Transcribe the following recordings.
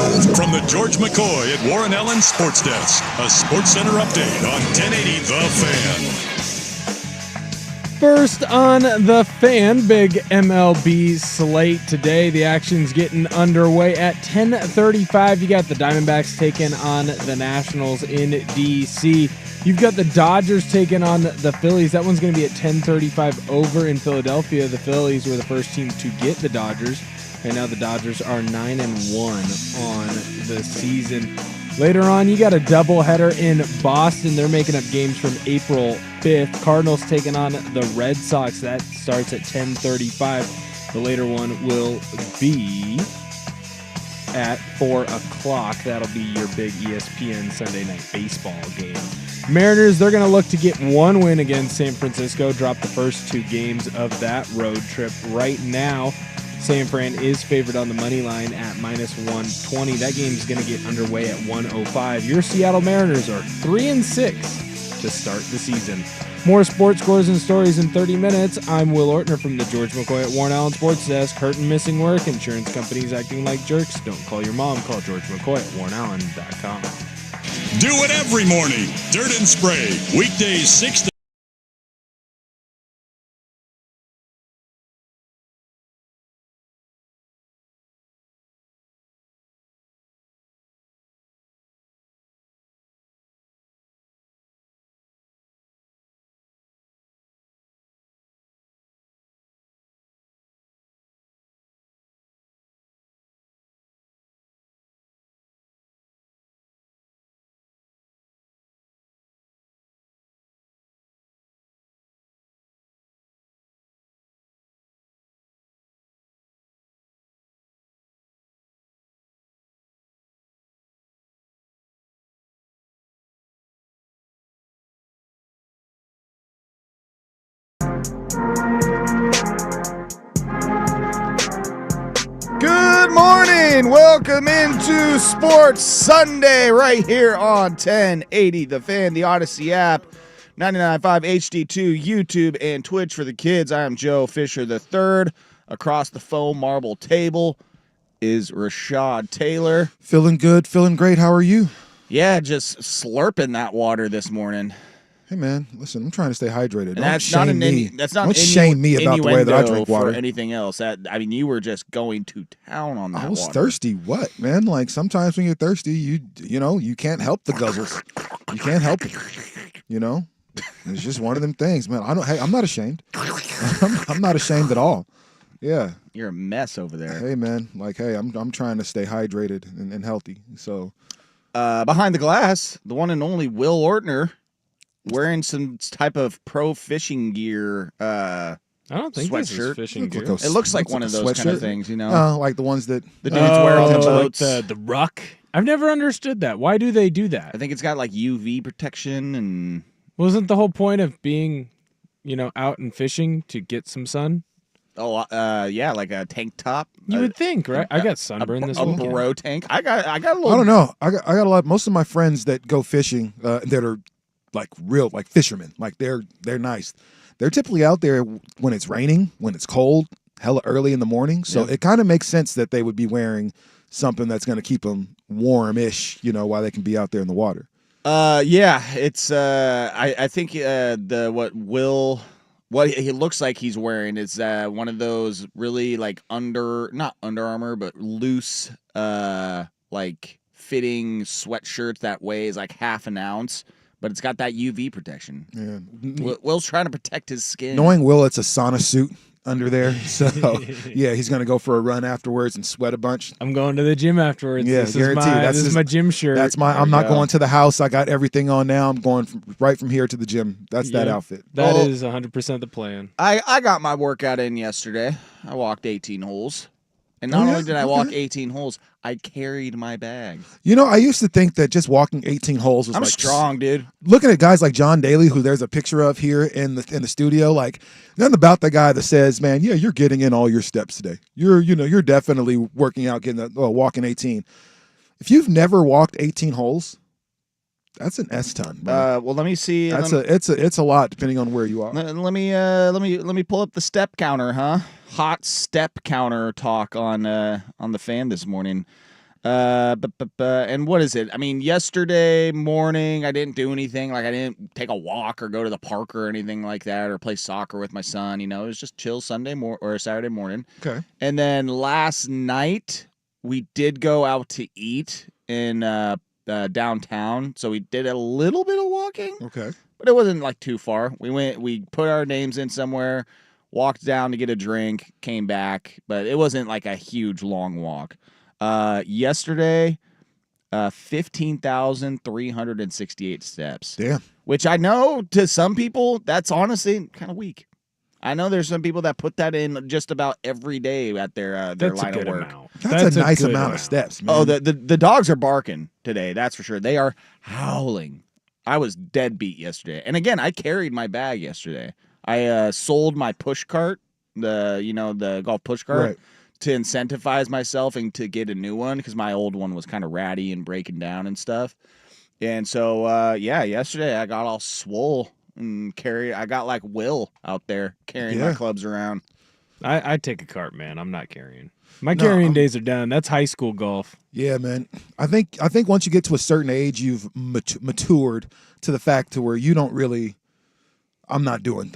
From the George McCoy at Warren Allen Sports Desk, a Sports Center update on 1080 The Fan. First on The Fan, big MLB slate today. The action's getting underway at 10:35. You got the Diamondbacks taking on the Nationals in D.C. You've got the Dodgers taking on the Phillies. That one's going to be at 10:35 over in Philadelphia. The Phillies were the first team to get the Dodgers. Right now the Dodgers are 9-1 on the season. Later on, you got a doubleheader in Boston. They're making up games from April 5th. Cardinals taking on the Red Sox. That starts at 10:35. The later one will be at 4 o'clock. That'll be your big ESPN Sunday Night Baseball game. Mariners, they're going to look to get one win against San Francisco, drop the first two games of that road trip. Right now, San Fran is favored on the money line at -120. That game is going to get underway at 1:05. Your Seattle Mariners are 3-6 to start the season. More sports scores and stories in 30 minutes. I'm Will Ortner from the George McCoy at Warren Allen Sports Desk. Hurt and missing work. Insurance companies acting like jerks. Don't call your mom. Call George McCoy at warrenallen.com. Do it every morning. Dirt and Spray. Weekdays 6 to Good morning. Welcome into Sports Sunday right here on 1080 The Fan, the Odyssey app, 99.5 HD2, YouTube, and Twitch for the kids. I am Joe Fisher III. Across the foam marble table is Rashad Taylor. Feeling good, feeling great. How are you? Yeah, just slurping that water this morning. Hey man, listen, I'm trying to stay hydrated. And that's not Don't shame me about the way that I drink water. Or anything else. You were just going to town on that. I was water. thirsty. What, man? Like sometimes when you're thirsty, you can't help the guzzles. You can't help it. It's just one of them things, man. I'm not ashamed. I'm not ashamed at all. Yeah. You're a mess over there. Hey man, I'm trying to stay hydrated and healthy. So behind the glass, the one and only Will Ortner, wearing some type of pro fishing gear. I don't think this is fishing gear. It looks like one of those kind of things, like the ones that the dudes wear on the boats. Like the ruck. I've never understood that. Why do they do that? I think it's got like UV protection and. Wasn't the whole point of being, out and fishing to get some sun? Oh, yeah, like a tank top. You would think, right? I got sunburned this weekend. A bro tank. I got a little. I don't know. I got a lot. Most of my friends that go fishing that are like real, like fishermen, like they're nice. They're typically out there when it's raining, when it's cold, hella early in the morning. So It kind of makes sense that they would be wearing something that's going to keep them warm-ish, while they can be out there in the water. Yeah, it's I think what he looks like he's wearing is one of those really like not Under Armour, but loose like fitting sweatshirts that weighs like half an ounce, but it's got that UV protection. Yeah. Will's trying to protect his skin. Knowing Will, it's a sauna suit under there. So, yeah, he's going to go for a run afterwards and sweat a bunch. I'm going to the gym afterwards. Yeah, guaranteed. This is my gym shirt. I'm not going to the house. I got everything on now. I'm going right from here to the gym. That's that outfit. That is 100% the plan. I got my workout in yesterday. I walked 18 holes. And not only did I walk 18 holes, I carried my bag. I used to think that just walking 18 holes was I'm strong, dude. Looking at guys like John Daly, who there's a picture of here in the studio, like nothing about the guy that says, "Man, yeah, you're getting in all your steps today. You're definitely working out, walking 18." If you've never walked 18 holes, that's an S ton. Well, let me see. It's a lot depending on where you are. Let me pull up the step counter, huh? Hot step counter talk on the Fan this morning. And what is it? I mean, yesterday morning I didn't do anything. Like I didn't take a walk or go to the park or anything like that, or play soccer with my son. It was just chill or Saturday morning. Okay. And then last night we did go out to eat in downtown, so we did a little bit of walking, Okay. but it wasn't like too far. We put our names in somewhere, walked down to get a drink, came back, but it wasn't like a huge long walk. Yesterday, 15,368 steps. Damn. Which I know to some people that's honestly kind of weak. I know there's some people that put that in just about every day at their That's line a of good work. amount. That's a nice good amount of steps, man. Oh, the dogs are barking today. That's for sure. They are howling. I was dead beat yesterday, and again, I carried my bag yesterday. I sold my push cart, the golf push cart, Right. to incentivize myself and to get a new one because my old one was kind of ratty and breaking down and stuff. And so, yesterday I got all swole and I got like Will out there carrying my Yeah. clubs around. I take a cart, man. I'm not carrying. My No, carrying I'm- days are done. That's high school golf. Yeah, man. I think once you get to a certain age, you've matured to the fact to where you don't really. I'm not doing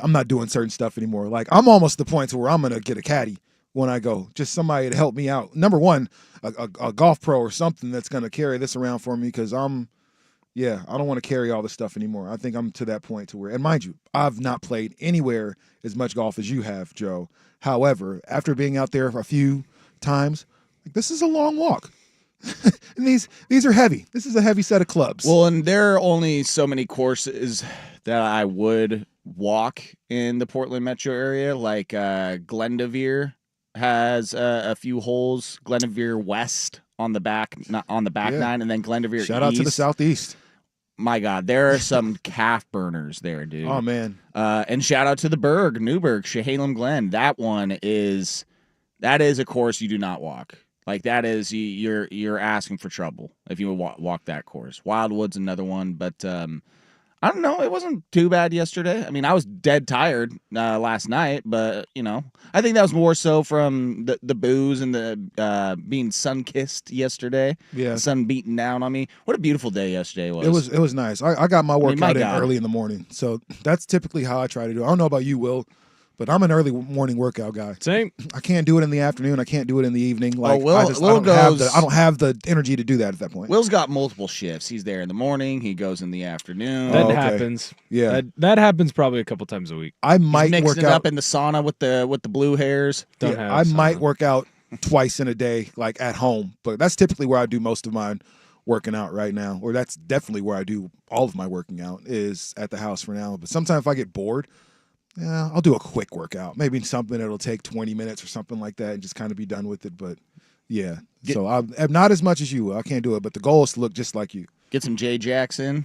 certain stuff anymore. Like I'm almost to the point to where I'm gonna get a caddy when I go, just somebody to help me out. Number one, a golf pro or something that's gonna carry this around for me because I don't want to carry all this stuff anymore. I think I'm to that point to where, and mind you, I've not played anywhere as much golf as you have, Joe. However, after being out there a few times, like, this is a long walk. And these are heavy. This is a heavy set of clubs. Well, and there are only so many courses that I would walk in the Portland metro area. Like Glendoveer has a few holes. Glendoveer West on the back, not on the back Yeah. nine, and then Glendoveer Shout out to the East. Southeast. My God, there are some calf burners there, dude. Oh man. And shout out to the Newburgh, Chehalem Glen. That is a course you do not walk. Like that is you're asking for trouble if you walk that course. Wildwood's another one, but I don't know. It wasn't too bad yesterday. I mean, I was dead tired last night, but I think that was more so from the booze and the being sun kissed yesterday. Yeah. The sun beating down on me. What a beautiful day yesterday was. It was nice. I got my mean, my workout in God. early in the morning. So that's typically how I try to do it. I don't know about you, Will, but I'm an early morning workout guy. Same. I can't do it in the afternoon. I can't do it in the evening. Like Will I don't goes- have the energy to do that at that point. Will's got multiple shifts. He's there in the morning. He goes in the afternoon. That okay. happens. Yeah. That happens probably a couple times a week. I He's might mixing work it out. up in the sauna with the blue hairs. Don't Yeah, have I might some. work out twice in a day, like at home, but that's typically where I do most of mine working out right now, or that's definitely where I do all of my working out is at the house for now. But sometimes if I get bored, yeah, I'll do a quick workout, maybe something that'll take 20 minutes or something like that and just kind of be done with it. But yeah, so I'm not as much as you. I can't do it, but the goal is to look just like you. Get some J Jackson.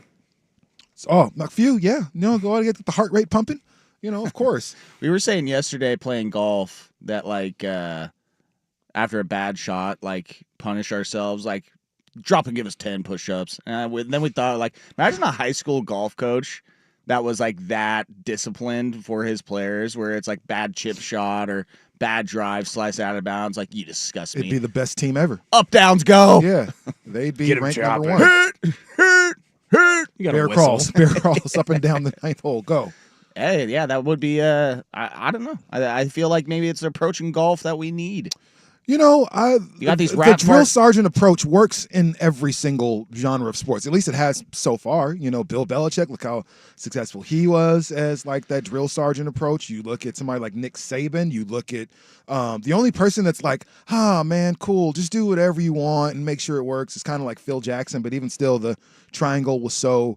So, a few, yeah. Go out and get the heart rate pumping. Of course. We were saying yesterday playing golf that like after a bad shot, like punish ourselves, like drop and give us 10 push-ups. And then we thought like, imagine a high school golf coach that was like that disciplined for his players, where it's like bad chip shot or bad drive, slice out of bounds. Like, you disgust me. It'd be the best team ever. Up, downs, go. Yeah. They'd be Get 'em ranked chopping. number one. You got Bear crawls up and down the ninth hole. Go. Hey, yeah, that would be. I don't know. I feel like maybe it's approaching golf that we need. You got these the rap drill parts- sergeant approach works in every single genre of sports. At least it has so far. Bill Belichick, look how successful he was as like that drill sergeant approach. You look at somebody like Nick Saban. You look at the only person that's like, man, cool, just do whatever you want and make sure it works. It's kind of like Phil Jackson, but even still, the triangle was so,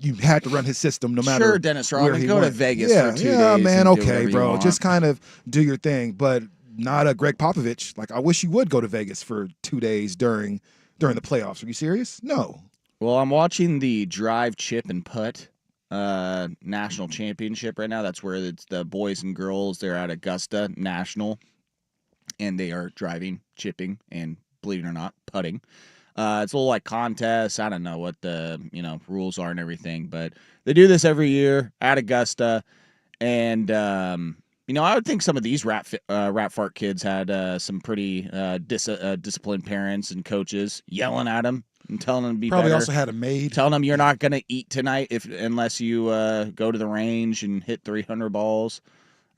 you had to run his system no matter. Sure, Dennis where Rodman, he go to went. Vegas Yeah, for 2 yeah, days. man. and do Okay, whatever you bro. want. Just kind of do your thing, but not a Greg Popovich. Like, I wish you would go to Vegas for 2 days during the playoffs. Are you serious? No. Well, I'm watching the drive, chip, and putt national championship right now. That's where it's the boys and girls. They're at Augusta National, and they are driving, chipping, and believe it or not, putting. It's a little like contests. I don't know what the rules are and everything, but they do this every year at Augusta, and I would think some of these rat fart kids had some pretty disciplined parents and coaches yelling at them and telling them to be Probably better. also had a maid. Telling them you're not going to eat tonight unless you go to the range and hit 300 balls.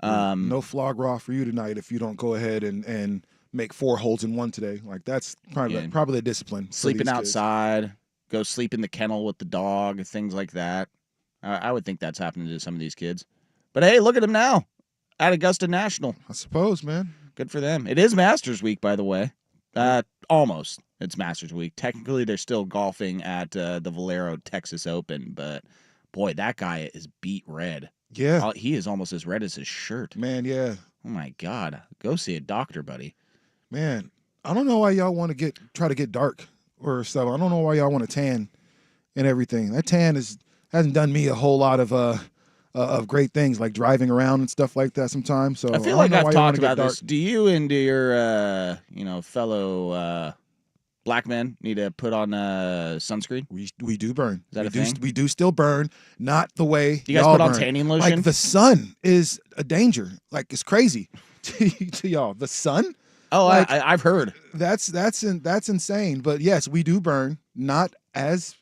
No flog raw for you tonight if you don't go ahead and make 4 holes in 1 today. Like that's probably the discipline. for Sleeping these kids. outside, go sleep in the kennel with the dog, things like that. I would think that's happening to some of these kids. But hey, look at them now at Augusta National. I suppose, man. Good for them. It is Masters Week, by the way. Almost. It's Masters Week. Technically, they're still golfing at the Valero Texas Open, but boy, that guy is beat red. Yeah. He is almost as red as his shirt. Man, yeah. Oh my God. Go see a doctor, buddy. Man, I don't know why y'all want to try to get dark or stuff. I don't know why y'all want to tan and everything. That tan hasn't done me a whole lot of great things, like driving around and stuff like that sometimes. So I feel don't like know I've why y'all talked wanna get about this. dark. Do you and do your fellow black men need to put on sunscreen? We do burn. Is that a thing? We do still burn, not the way Do you guys y'all put on burn. tanning lotion? Like the sun is a danger. Like it's crazy to y'all. The sun? Oh, like- I've heard. That's insane. But yes, we do burn, not as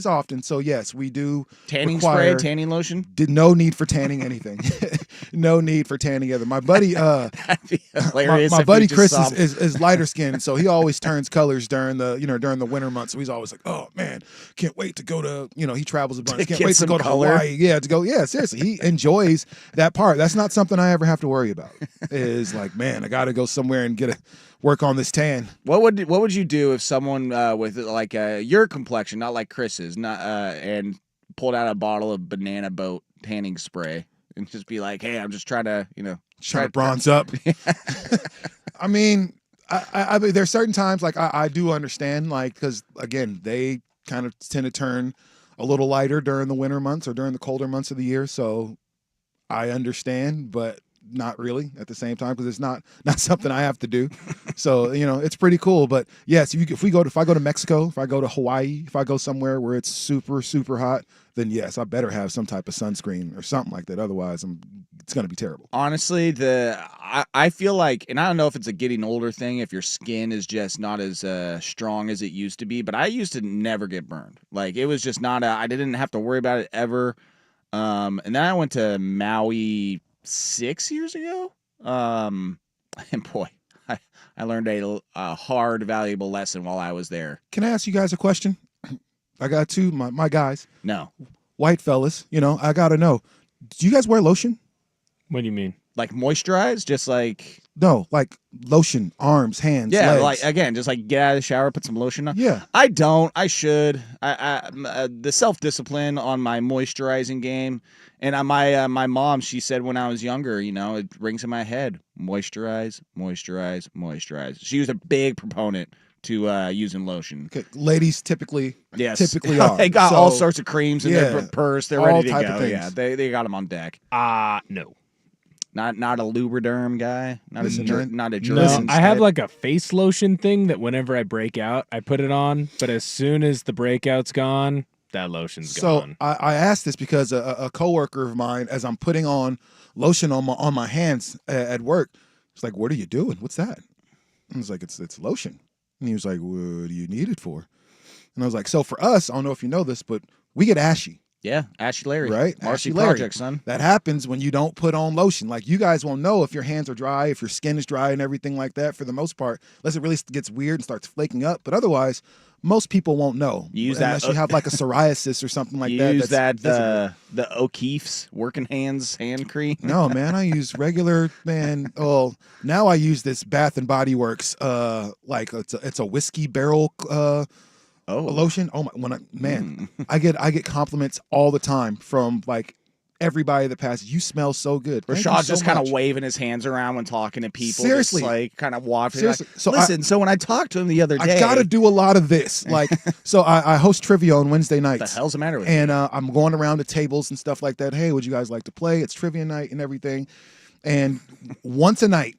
often. So yes, we do Tanning require- spray, tanning lotion? Did no need for tanning anything. No need for tanning either. My buddy That'd be hilarious. my if buddy we just Chris saw- is lighter skinned, so he always turns colors during the winter months. So he's always like, "Oh man, can't wait to go to he travels a bunch. To Can't get wait to some go to color." Hawaii. Yeah, to go. Yeah, seriously, he enjoys that part. That's not something I ever have to worry about. Is like, man, I got to go somewhere and work on this tan. What would you do if someone with like your complexion, not like Chris's, and pulled out a bottle of Banana Boat tanning spray and just be like, "Hey, I'm just trying to, Trying to bronze up. I mean, I mean, there's certain times like I do understand, like, because again, they kind of tend to turn a little lighter during the winter months or during the colder months of the year. So I understand, but not really at the same time because it's not something I have to do. So it's pretty cool. But yes, if I go to Mexico, if I go to Hawaii, if I go somewhere where it's super super hot, then yes, I better have some type of sunscreen or something like that. Otherwise, it's going to be terrible. Honestly, I feel like, and I don't know if it's a getting older thing, if your skin is just not as strong as it used to be, but I used to never get burned. Like it was just I didn't have to worry about it ever. And then I went to Maui 6 years ago. And boy, I learned a hard, valuable lesson while I was there. Can I ask you guys a question? I got two, my guys, No. white fellas. I got to know. Do you guys wear lotion? What do you mean? Like moisturize, just like No, like lotion, arms, hands, yeah, legs. like again, just like get out of the shower, put some lotion on. Yeah. I don't. I should. The self discipline on my moisturizing game, and my mom, she said when I was younger, it rings in my head: moisturize, moisturize, moisturize. She was a big proponent to using lotion. Okay. Ladies typically are. They got all So, sorts of creams in yeah, their purse. They're all ready to type go. of things. Yeah, they got them on deck. No. Not a Lubriderm guy. Not Listen, a man. not a No, Jergens I have type. like a face lotion thing that whenever I break out, I put it on. But as soon as the breakout's gone, that lotion's So gone. I asked this because a coworker of mine, as I'm putting on lotion on my hands at work, it's like, "What are you doing? What's that?" I was like, "It's lotion." And he was like, "What do you need it for?" And I was like, "So for us, I don't know if you know this, but we get ashy, Yeah, Ashy Larry. right? Marcy Ashy Larry. Project, son. That happens when you don't put on lotion. Like you guys won't know if your hands are dry, if your skin is dry, and everything like that. For the most part, unless it really gets weird and starts flaking up. But otherwise, most people won't know. You use that- unless you have like a psoriasis or something like You that. use that's visible. the O'Keefe's Working Hands hand cream. No, man, I use regular, man. Oh, now I use this Bath and Body Works, like it's a whiskey barrel Oh, lotion. Oh my, I get compliments all the time from like everybody that passes. You smell so good. Thank you Rashad's so just kind of much. waving his hands around when talking to people. Seriously. just like kind of wafting. Seriously. Like, So listen, so when I talked to him the other day, I gotta do a lot of this. Like, so I host trivia on Wednesday what the nights. hell's the matter with you? And I'm going around to tables and stuff like that. Hey, would you guys like to play? It's trivia night and everything. And once a night,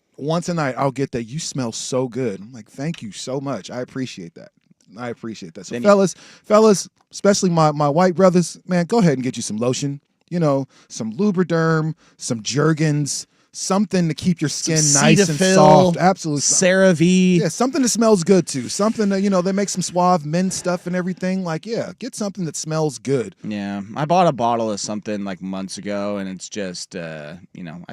I'll get that. You smell so good. I'm like, thank you so much. I appreciate that. So Then fellas, especially my white brothers, man, go ahead and get you some lotion. Some Lubriderm, some Jergens, something to keep your skin Some nice and Cetaphil, soft. Absolutely. CeraVe. Yeah, something that smells good too. Something that, they make some Suave mint stuff and everything. Like, yeah, get something that smells good. Yeah, I bought a bottle of something like months ago, and it's just, I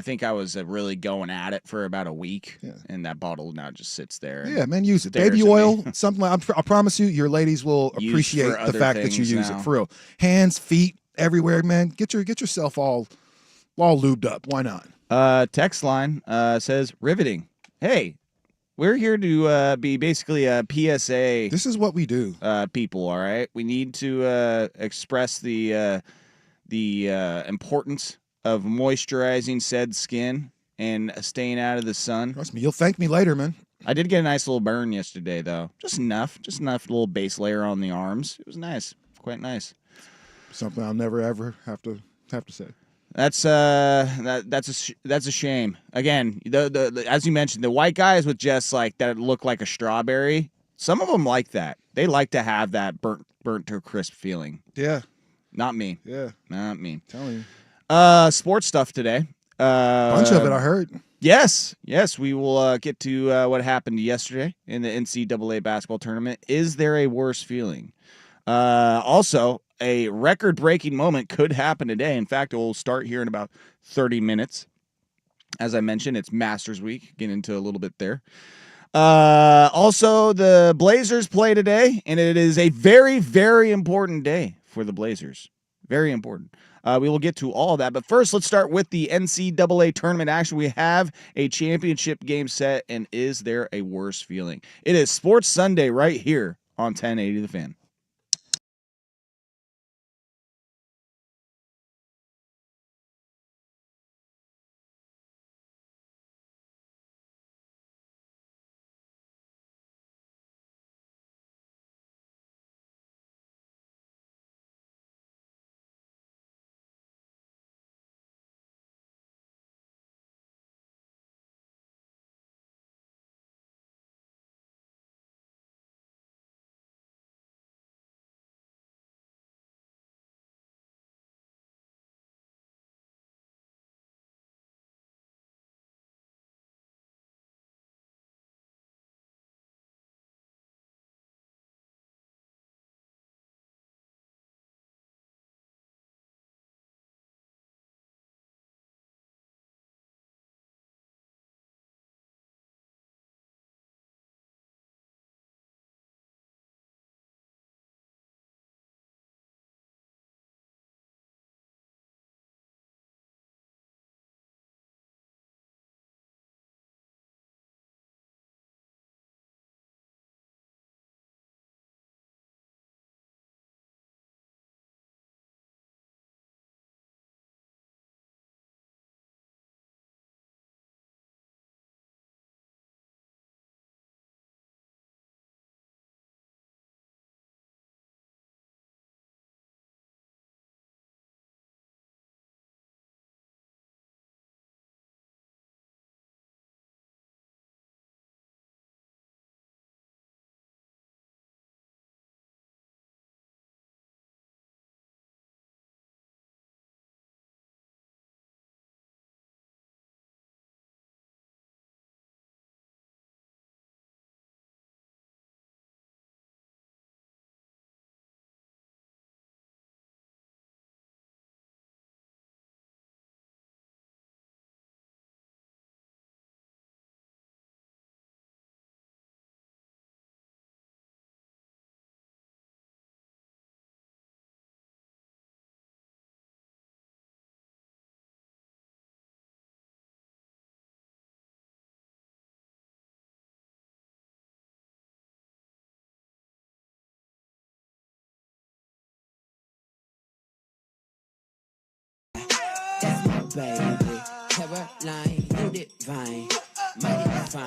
think I was really going at it for about a week, and that bottle now just sits there. Yeah, man, use it. stares Baby at me. oil, something like. I promise you, your ladies will Used appreciate for the other fact that you things use now. it for real. Hands, feet, everywhere, man. Get yourself all lubed up. Why not? Text line says riveting. Hey, we're here to be basically a PSA This is what we do. people. All right, we need to express the importance of moisturizing said skin and staying out of the sun. Trust me, you'll thank me later, man. I did get a nice little burn yesterday, though. Just enough little base layer on the arms. It was nice, quite nice. Something I'll never ever have to say. That's a shame. Again, the as you mentioned, the white guys with just like that look like a strawberry. Some of them like that. They like to have that burnt to a crisp feeling. Yeah, Not me. yeah. Not me. Telling you, Sports stuff today. bunch of it. I heard. Yes, we will get to what happened yesterday in the NCAA basketball tournament. Is there a worse feeling? Also, a record-breaking moment could happen today. In fact, it will start here in about 30 minutes. As I mentioned, it's Masters Week. Get into a little bit there. Also, the Blazers play today, and it is a very, very important day for the Blazers. Very important. We will get to all of that. But first, let's start with the NCAA tournament action. We have a championship game set, and is there a worse feeling? It is Sports Sunday right here on 1080 The Fan.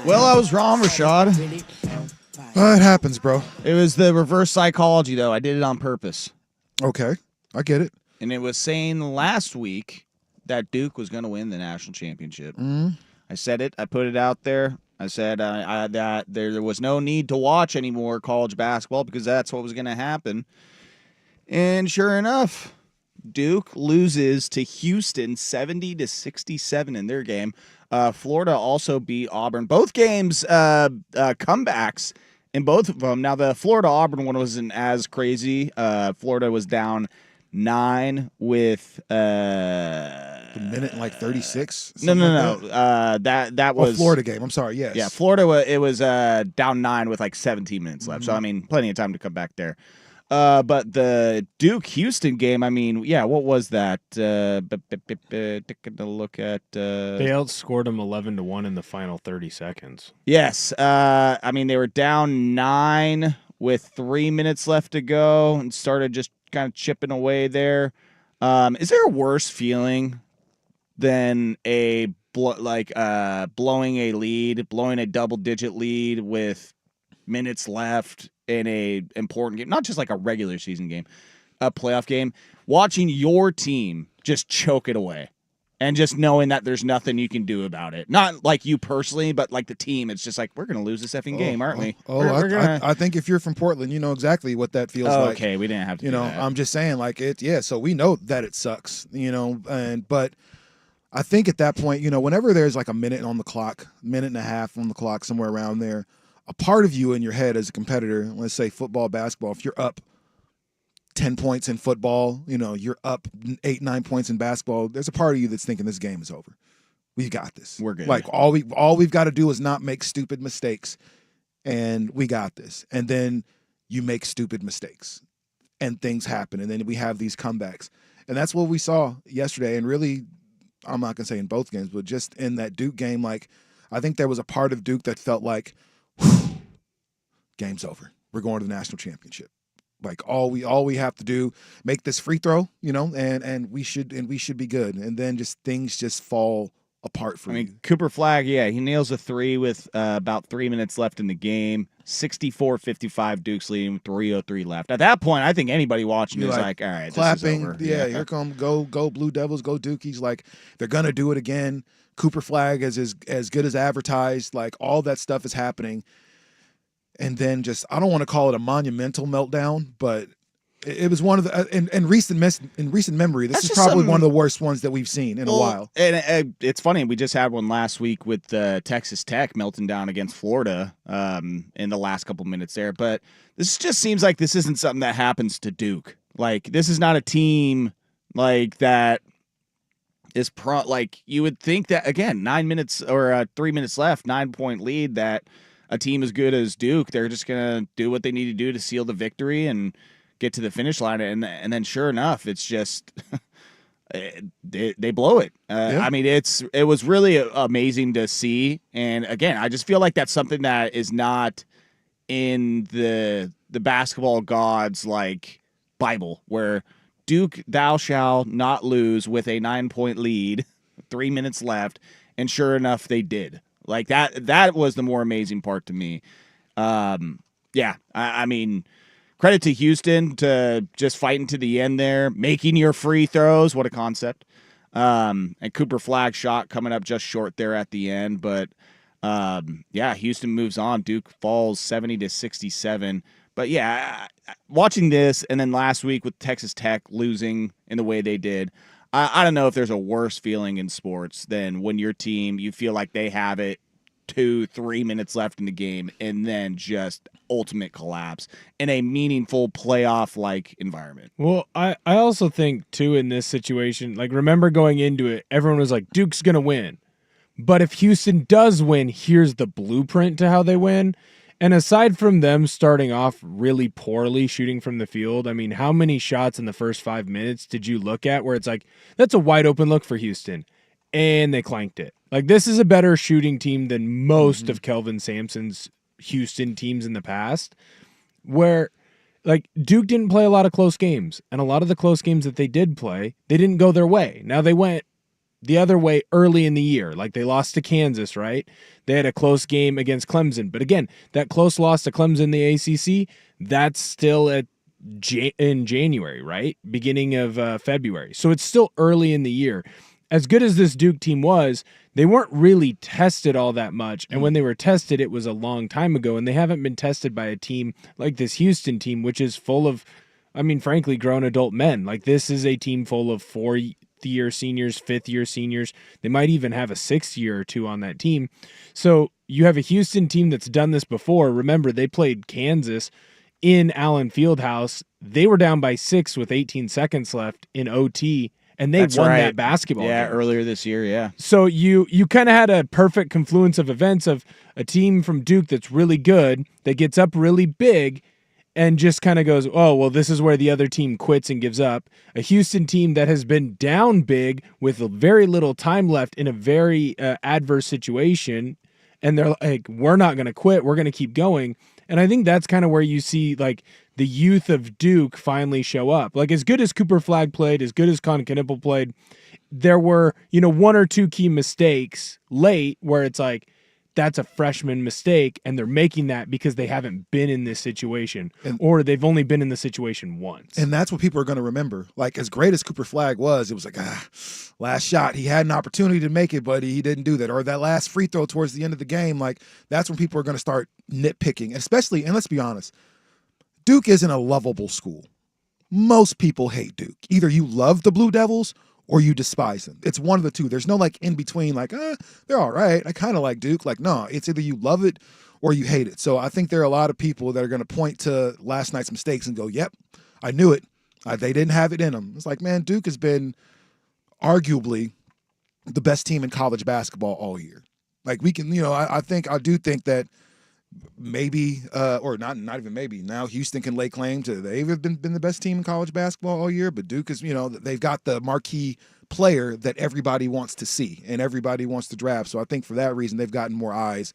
Well, I was wrong, Rashad. It happens, bro. It was the reverse psychology, though. I did it on purpose. Okay, I get it. And it was saying last week that Duke was going to win the national championship. I said it. I put it out there. I said that there was no need to watch any more college basketball because that's what was going to happen. And sure enough, Duke loses to Houston 70-67 in their game. Florida also beat Auburn. Both games, comebacks in both of them. Now, the Florida-Auburn one wasn't as crazy. Florida was down 9 with A minute and like 36. No. That was Florida game. I'm sorry. Yes. Yeah, Florida. It was down 9 with like 17 minutes left. So I mean, plenty of time to come back there. But the Duke-Houston game, I mean, yeah, what was that? Taking a look at. They outscored them 11-1 in the final 30 seconds. Yes. I mean, they were down 9 with 3 minutes left to go and started just kind of chipping away there. Is there a worse feeling than blowing a lead, blowing a double-digit lead with minutes left in a important game, not just like a regular season game, a playoff game, watching your team just choke it away and just knowing that there's nothing you can do about it? Not like you personally, but like the team. It's just like, we're going to lose this effing game, aren't we? I think if you're from Portland, you know exactly what that feels like. Okay, we didn't have to do that. I'm just saying, like, so we know that it sucks, but I think at that point, whenever there's like a minute on the clock, minute and a half on the clock, somewhere around there, a part of you in your head as a competitor, let's say football, basketball, if you're up 10 points in football, you're up 8, 9 points in basketball, there's a part of you that's thinking this game is over. We got this. We're good. Like all we've got to do is not make stupid mistakes, and we got this. And then you make stupid mistakes and things happen, and then we have these comebacks. And that's what we saw yesterday. And really, I'm not going to say in both games, but just in that Duke game, like, I think there was a part of Duke that felt like, game's over. We're going to the national championship. Like all we have to do, make this free throw, and we should be good. And then things just fall apart for you. Cooper Flagg, yeah, he nails a 3 with about 3 minutes left in the game. 64-55, Duke's leading, 3:03 left. At that point, I think anybody watching is like, all right, clapping. This is over. Yeah, here come go Blue Devils, go Dukies. Like, they're gonna do it again. Cooper Flagg is as good as advertised. Like, all that stuff is happening. And then I don't want to call it a monumental meltdown, but it was one of the in recent memory. This is probably one of the worst ones that we've seen in a while. And it's funny, we just had one last week with Texas Tech melting down against Florida in the last couple minutes there. But this just seems like this isn't something that happens to Duke. Like, this is not a team like that is like, you would think that, again, 9 minutes or 3 minutes left, 9-point lead, that a team as good as Duke, they're just gonna do what they need to do to seal the victory and get to the finish line, and then sure enough, it's just they blow it. I mean, it was really amazing to see, and again, I just feel like that's something that is not in the basketball gods like Bible, where Duke, thou shalt not lose with a 9-point lead, 3 minutes left, and sure enough, they did. Like, that was the more amazing part to me. I mean, credit to Houston to just fighting to the end there, making your free throws. What a concept. And Cooper Flagg's shot coming up just short there at the end. But, Houston moves on. Duke falls 70-67. But, yeah, watching this and then last week with Texas Tech losing in the way they did, I don't know if there's a worse feeling in sports than when your team, you feel like they have it 2-3 minutes left in the game and then just ultimate collapse in a meaningful playoff-like environment. Well, I also think, too, in this situation, like, remember going into it, everyone was like, Duke's going to win. But if Houston does win, here's the blueprint to how they win. And aside from them starting off really poorly shooting from the field, I mean, how many shots in the first 5 minutes did you look at where it's like, that's a wide open look for Houston, and they clanked it? Like, this is a better shooting team than most of Kelvin Sampson's Houston teams in the past, where, like, Duke didn't play a lot of close games, and a lot of the close games that they did play, they didn't go their way. Now, they went the other way early in the year. Like, they lost to Kansas, right? They had a close game against Clemson. But again, that close loss to Clemson in the ACC, that's still in January, right? Beginning of February. So it's still early in the year. As good as this Duke team was, they weren't really tested all that much. And when they were tested, it was a long time ago. And they haven't been tested by a team like this Houston team, which is full of, I mean, frankly, grown adult men. Like, this is a team full of year seniors, 5th year seniors. They might even have a 6th year or 2 on that team. So you have a Houston team that's done this before. Remember, they played Kansas in Allen Fieldhouse. They were down by 6 with 18 seconds left in OT, and they won that basketball game. Earlier this year, yeah. So you kind of had a perfect confluence of events of a team from Duke that's really good, that gets up really big, and just kind of goes, oh, well, this is where the other team quits and gives up. A Houston team that has been down big with very little time left in a very adverse situation, and they're like, we're not going to quit. We're going to keep going. And I think that's kind of where you see like the youth of Duke finally show up. Like as good as Cooper Flagg played, as good as Con Knipple played, there were, 1 or 2 key mistakes late where it's like, that's a freshman mistake, and they're making that because they haven't been in this situation, or they've only been in the situation once. And that's what people are going to remember. Like, as great as Cooper Flagg was, it was like, last shot. He had an opportunity to make it, but he didn't do that. Or that last free throw towards the end of the game, like, that's when people are going to start nitpicking. Especially, and let's be honest, Duke isn't a lovable school. Most people hate Duke. Either you love the Blue Devils or you despise them. It's one of the two. There's no like in between, like, they're all right. I kind of like Duke. Like, no, it's either you love it or you hate it. So I think there are a lot of people that are going to point to last night's mistakes and go, yep, I knew it. They didn't have it in them. It's like, man, Duke has been arguably the best team in college basketball all year. Like we can, I do think that maybe, or not even maybe, now Houston can lay claim to they've been the best team in college basketball all year, but Duke is, they've got the marquee player that everybody wants to see and everybody wants to draft. So I think for that reason, they've gotten more eyes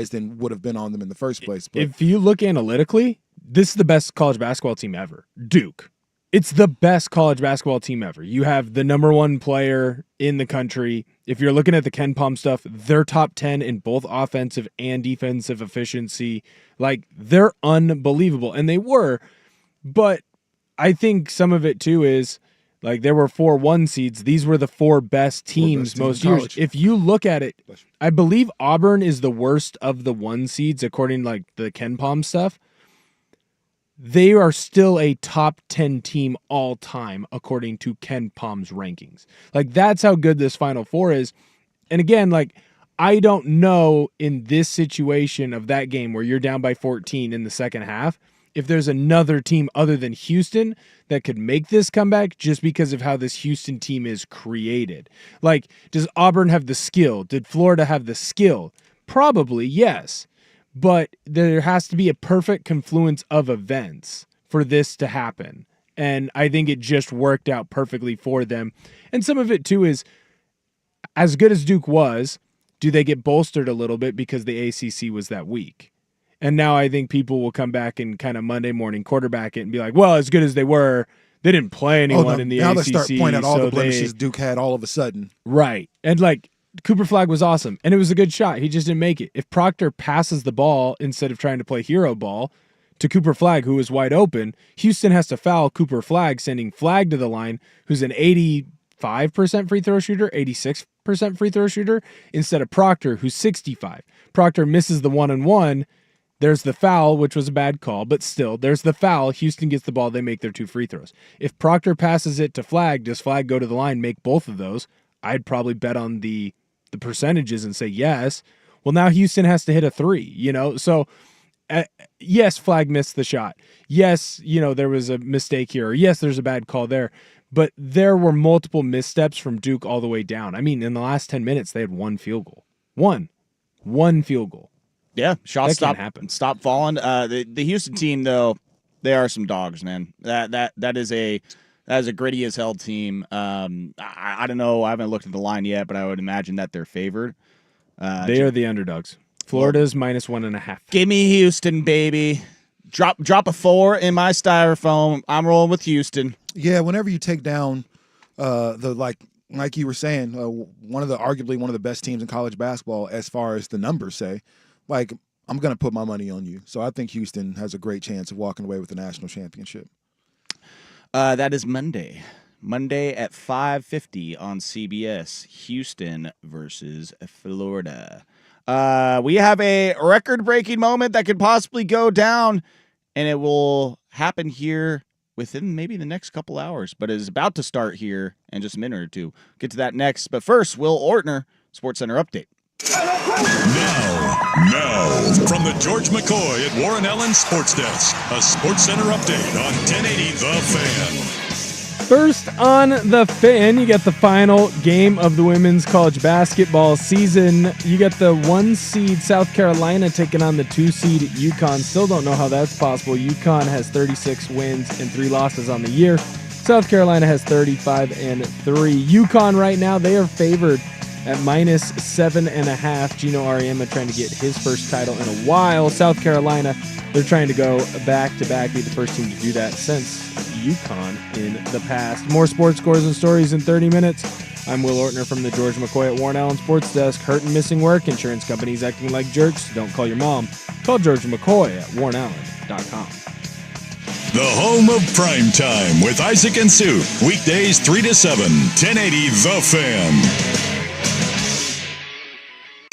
than would have been on them in the first place. But if you look analytically, this is the best college basketball team ever. Duke. It's the best college basketball team ever. You have the number 1 player in the country. If you're looking at the Ken Pom stuff, they're top 10 in both offensive and defensive efficiency. Like, they're unbelievable. And they were. But I think some of it, too, is, like, there were 4 1 seeds. These were the 4 best teams most years. If you look at it, I believe Auburn is the worst of the 1 seeds, according to, like, the Ken Pom stuff. They are still a top 10 team all time, according to Ken Pom's rankings. Like, that's how good this Final Four is. And again, like, I don't know in this situation of that game where you're down by 14 in the second half, if there's another team other than Houston that could make this comeback just because of how this Houston team is created. Like, does Auburn have the skill? Did Florida have the skill? Probably, yes. But there has to be a perfect confluence of events for this to happen. And I think it just worked out perfectly for them. And some of it, too, is as good as Duke was, do they get bolstered a little bit because the ACC was that weak? And now I think people will come back and kind of Monday morning quarterback it and be like, well, as good as they were, they didn't play anyone in the ACC. Now they start pointing out all the blemishes Duke had all of a sudden. Right. And like, Cooper Flagg was awesome, and it was a good shot. He just didn't make it. If Proctor passes the ball instead of trying to play hero ball to Cooper Flagg, who was wide open, Houston has to foul Cooper Flagg, sending Flagg to the line, who's an 85% free throw shooter, 86% free throw shooter, instead of Proctor, who's 65. Proctor misses the 1-on-1. There's the foul, which was a bad call, but still, there's the foul. Houston gets the ball. They make their 2 free throws. If Proctor passes it to Flagg, does Flagg go to the line, make both of those? I'd probably bet on the percentages and say yes. Well, now Houston has to hit a 3, So, yes, Flagg missed the shot. Yes, there was a mistake here. Or yes, there's a bad call there. But there were multiple missteps from Duke all the way down. I mean, in the last 10 minutes, they had 1 field goal. One field goal. Yeah, shots stop falling. The Houston team, though, they are some dogs, man. That is a gritty as hell team. I don't know. I haven't looked at the line yet, but I would imagine that they're favored. They are the underdogs. Florida's -1.5. Give me Houston, baby. Drop a 4 in my styrofoam. I'm rolling with Houston. Yeah, whenever you take down like you were saying, arguably one of the best teams in college basketball as far as the numbers say, like, I'm going to put my money on you. So I think Houston has a great chance of walking away with the national championship. That is Monday. Monday at 5:50 on CBS. Houston versus Florida. We have a record-breaking moment that could possibly go down, and it will happen here within maybe the next couple hours, but it is about to start here in just a minute or two. Get to that next. But first, Will Ortner, SportsCenter update. Now, from the George McCoy at Warren Allen Sports Desk, a SportsCenter update on 1080 The Fan. First on The Fan, you get the final game of the women's college basketball season. You get the 1 seed South Carolina taking on the 2 seed UConn. Still don't know how that's possible. UConn has 36 wins and 3 losses on the year. South Carolina has 35 and 3. UConn right now, they are favored at -7.5. Gino Auriemma trying to get his first title in a while. South Carolina, they're trying to go back-to-back, be the first team to do that since UConn in the past. More sports scores and stories in 30 minutes. I'm Will Ortner from the George McCoy at Warren Allen Sports Desk. Hurt and missing work, insurance companies acting like jerks. Don't call your mom. Call George McCoy at warrenallen.com. The home of prime time with Isaac and Sue. Weekdays 3 to 7, 1080 The Fan.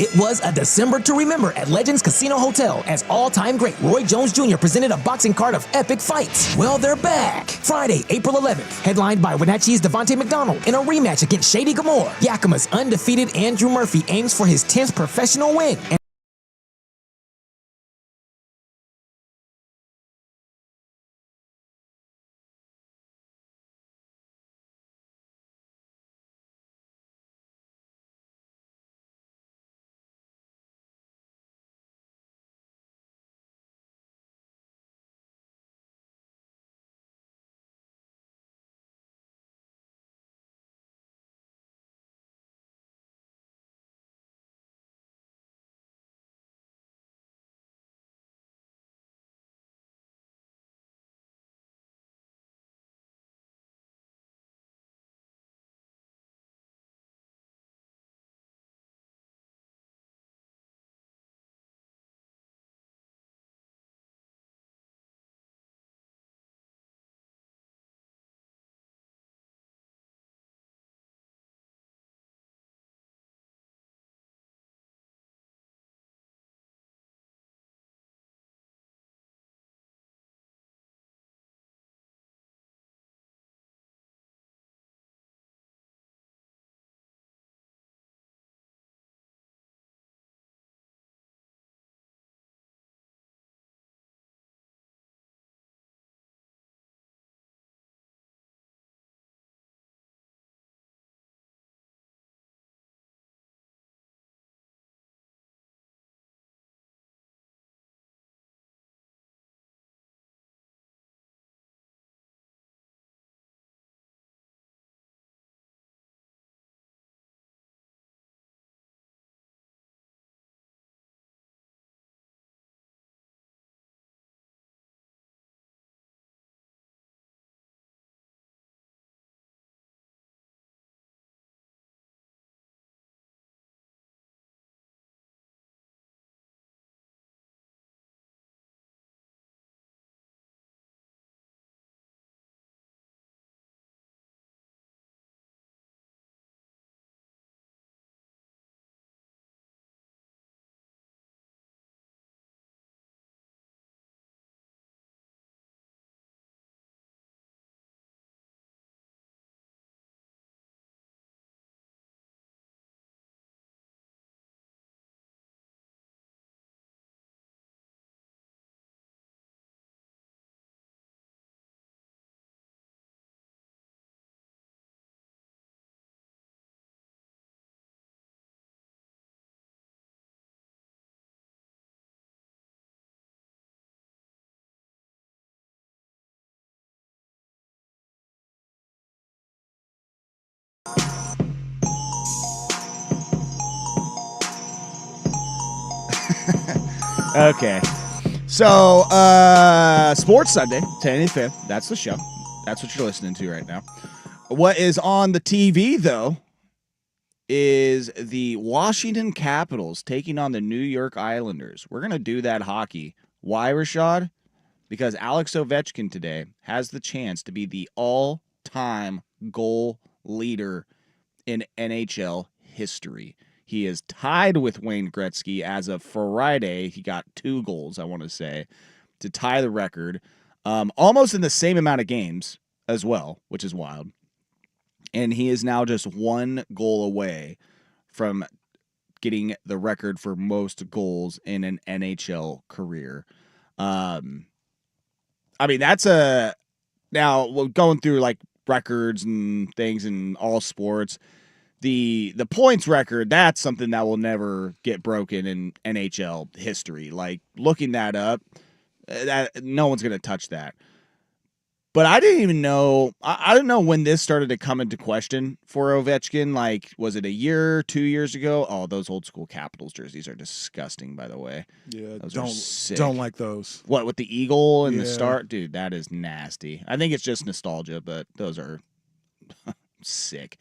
It was a December to remember at Legends Casino Hotel as all-time great Roy Jones Jr. presented a boxing card of epic fights. Well, they're back. Friday, April 11th, headlined by Wenatchee's Devontae McDonald in a rematch against Shady Gabor. Yakima's undefeated Andrew Murphy aims for his 10th professional win. Okay. So, Sports Sunday, 1085th. That's the show. That's what you're listening to right now. What is on the TV, though, is the Washington Capitals taking on the New York Islanders. We're going to do that hockey. Why, Rashad? Because Alex Ovechkin today has the chance to be the all-time goal leader in NHL history. He is tied with Wayne Gretzky as of Friday. He got 2 goals, I want to say, to tie the record. almost in the same amount of games as well, which is wild. And he is now just 1 goal away from getting the record for most goals in an NHL career. I mean, that's now going through like records and things in all sports. The points record, that's something that will never get broken in NHL history. Like looking that up, that no one's going to touch that. But I didn't even know. I don't know when this started to come into question for Ovechkin. Like, was it a year, 2 years ago? Oh, those old school Capitals jerseys are disgusting, by the way. Yeah, Those are sick. don't like those. What, with the eagle and the Yeah. star? Dude, that is nasty. I think it's just nostalgia, but those are sick.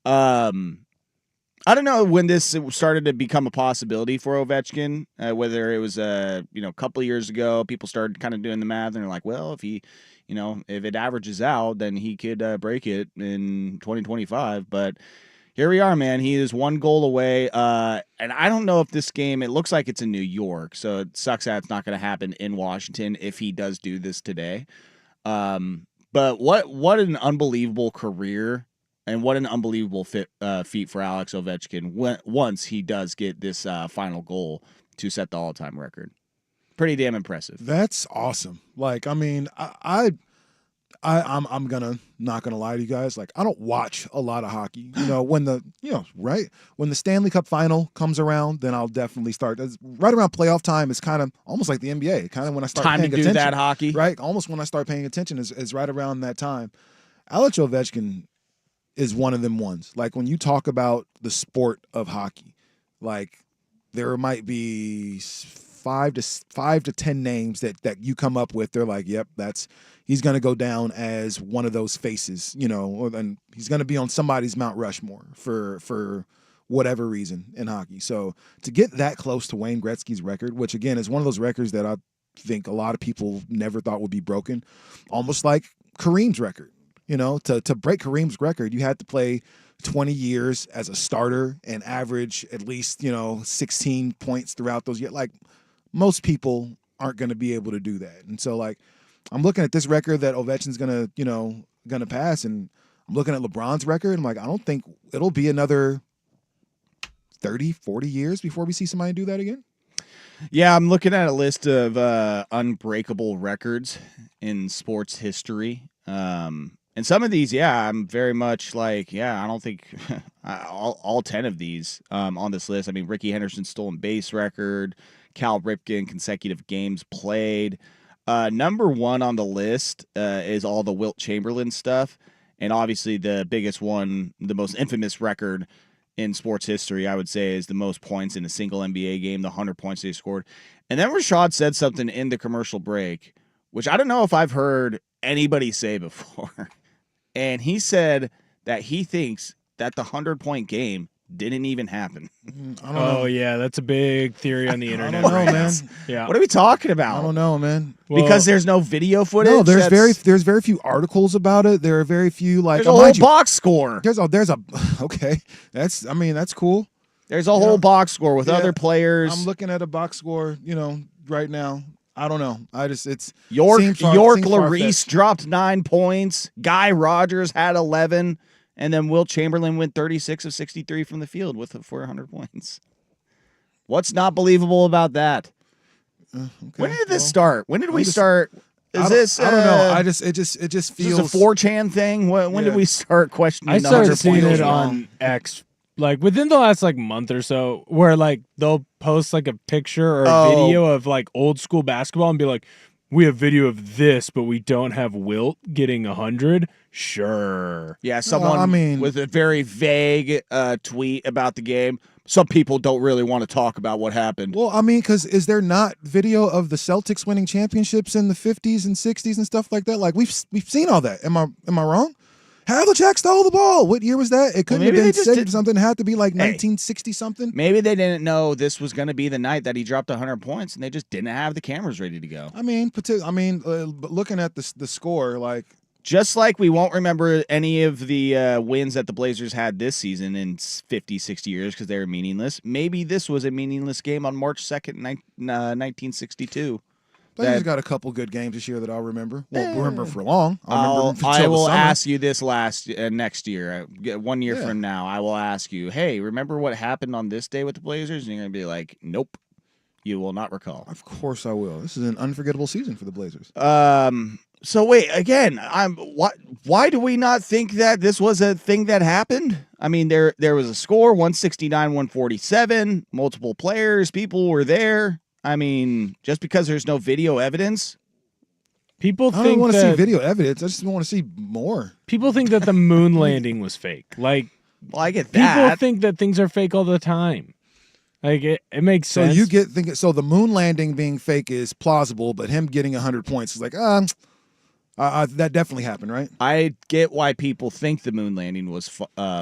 I don't know when this started to become a possibility for Ovechkin, whether it was a couple of years ago, people started kind of doing the math and they're like, well, if he, if it averages out, then he could break it in 2025. But here we are, man. He is 1 goal away. And I don't know if this game, it looks like it's in New York, so it sucks that it's not going to happen in Washington if he does do this today. But what an unbelievable career. And what an unbelievable feat for Alex Ovechkin once he does get this final goal to set the all-time record. Pretty damn impressive. That's awesome. Like, I mean, I'm not gonna lie to you guys. Like, I don't watch a lot of hockey. When the when the Stanley Cup final comes around, then I'll definitely start. Right around playoff time is kind of almost like the NBA. Kind of when I start Time paying to do attention. that hockey. Right, almost when I start paying attention is right around that time. Alex Ovechkin is one of them ones. Like when you talk about the sport of hockey, like there might be 5 to 10 names that you come up with. They're like, yep, he's going to go down as one of those faces, and he's going to be on somebody's Mount Rushmore for whatever reason in hockey. So to get that close to Wayne Gretzky's record, which again is one of those records that I think a lot of people never thought would be broken, almost like Kareem's record. To break Kareem's record, you had to play 20 years as a starter and average at least, 16 points throughout those years. Like, most people aren't going to be able to do that. And so, like, I'm looking at this record that Ovechkin's going to pass, and I'm looking at LeBron's record. I'm like, I don't think it'll be another 30, 40 years before we see somebody do that again. Yeah, I'm looking at a list of unbreakable records in sports history. And some of these, I'm very much like, I don't think all 10 of these on this list. I mean, Ricky Henderson's stolen base record, Cal Ripken consecutive games played. Number 1 on the list is all the Wilt Chamberlain stuff. And obviously the biggest one, the most infamous record in sports history, I would say, is the most points in a single NBA game, the 100 points they scored. And then Rashad said something in the commercial break, which I don't know if I've heard anybody say before. And he said that he thinks that the 100-point game didn't even happen. I don't know. Oh, yeah, that's a big theory on the internet. I don't know, right man. now. Yeah. What are we talking about? I don't know, man. Well, Because there's no video footage? No, there's very few articles about it. There are very few There's a whole box score. There's a okay. That's cool. There's a whole box score with other players. I'm looking at a box score, right now. I don't know. It's York seems Larice far-fetched. dropped 9 points. Guy Rogers had 11. And then Wilt Chamberlain went 36 of 63 from the field with 400 points. What's not believable about that? Okay, When did this start? When did we just- start? I Is don't- this? I don't know. It just Is feels this a 4chan thing? When did Yeah. we start questioning? I the started 100 seeing points it wrong? on X, like within the last month or so, where they'll post a picture or a video of old school basketball and be like, we have video of this, but we don't have Wilt getting 100. Sure. Yeah, someone with a very vague tweet about the game. Some people don't really want to talk about what happened. Well, because is there not video of the Celtics winning championships in the 50s and 60s and stuff like that? Like we've seen all that. Am I wrong? Havlicek stole the ball. What year was that? It couldn't maybe have they been just 60 did- something. It had to be 1960 something. Maybe they didn't know this was going to be the night that he dropped 100 points, and they just didn't have the cameras ready to go. But looking at the score, Just like we won't remember any of the wins that the Blazers had this season in 50, 60 years because they were meaningless. Maybe this was a meaningless game on March 2nd, 1962. Blazers that got a couple good games this year that I'll remember. Won't remember for long. I'll remember them I until will the summer. ask you this next year, 1 year Yeah. from now. I will ask you, hey, remember what happened on this day with the Blazers? And you're gonna be like, nope, you will not recall. Of course I will. This is an unforgettable season for the Blazers. So wait, again, why do we not think that this was a thing that happened? I mean, there was a score, 169-147, multiple players, people were there. I mean, just because there's no video evidence. People I don't think want to see that video evidence. I just want to see more. people think that the moon landing was fake. Like Well, I get people that. think that things are fake all the time. Like it makes So sense. you get thinking. So the moon landing being fake is plausible, but him getting 100 points is like, that definitely happened, right? I get why people think the moon landing was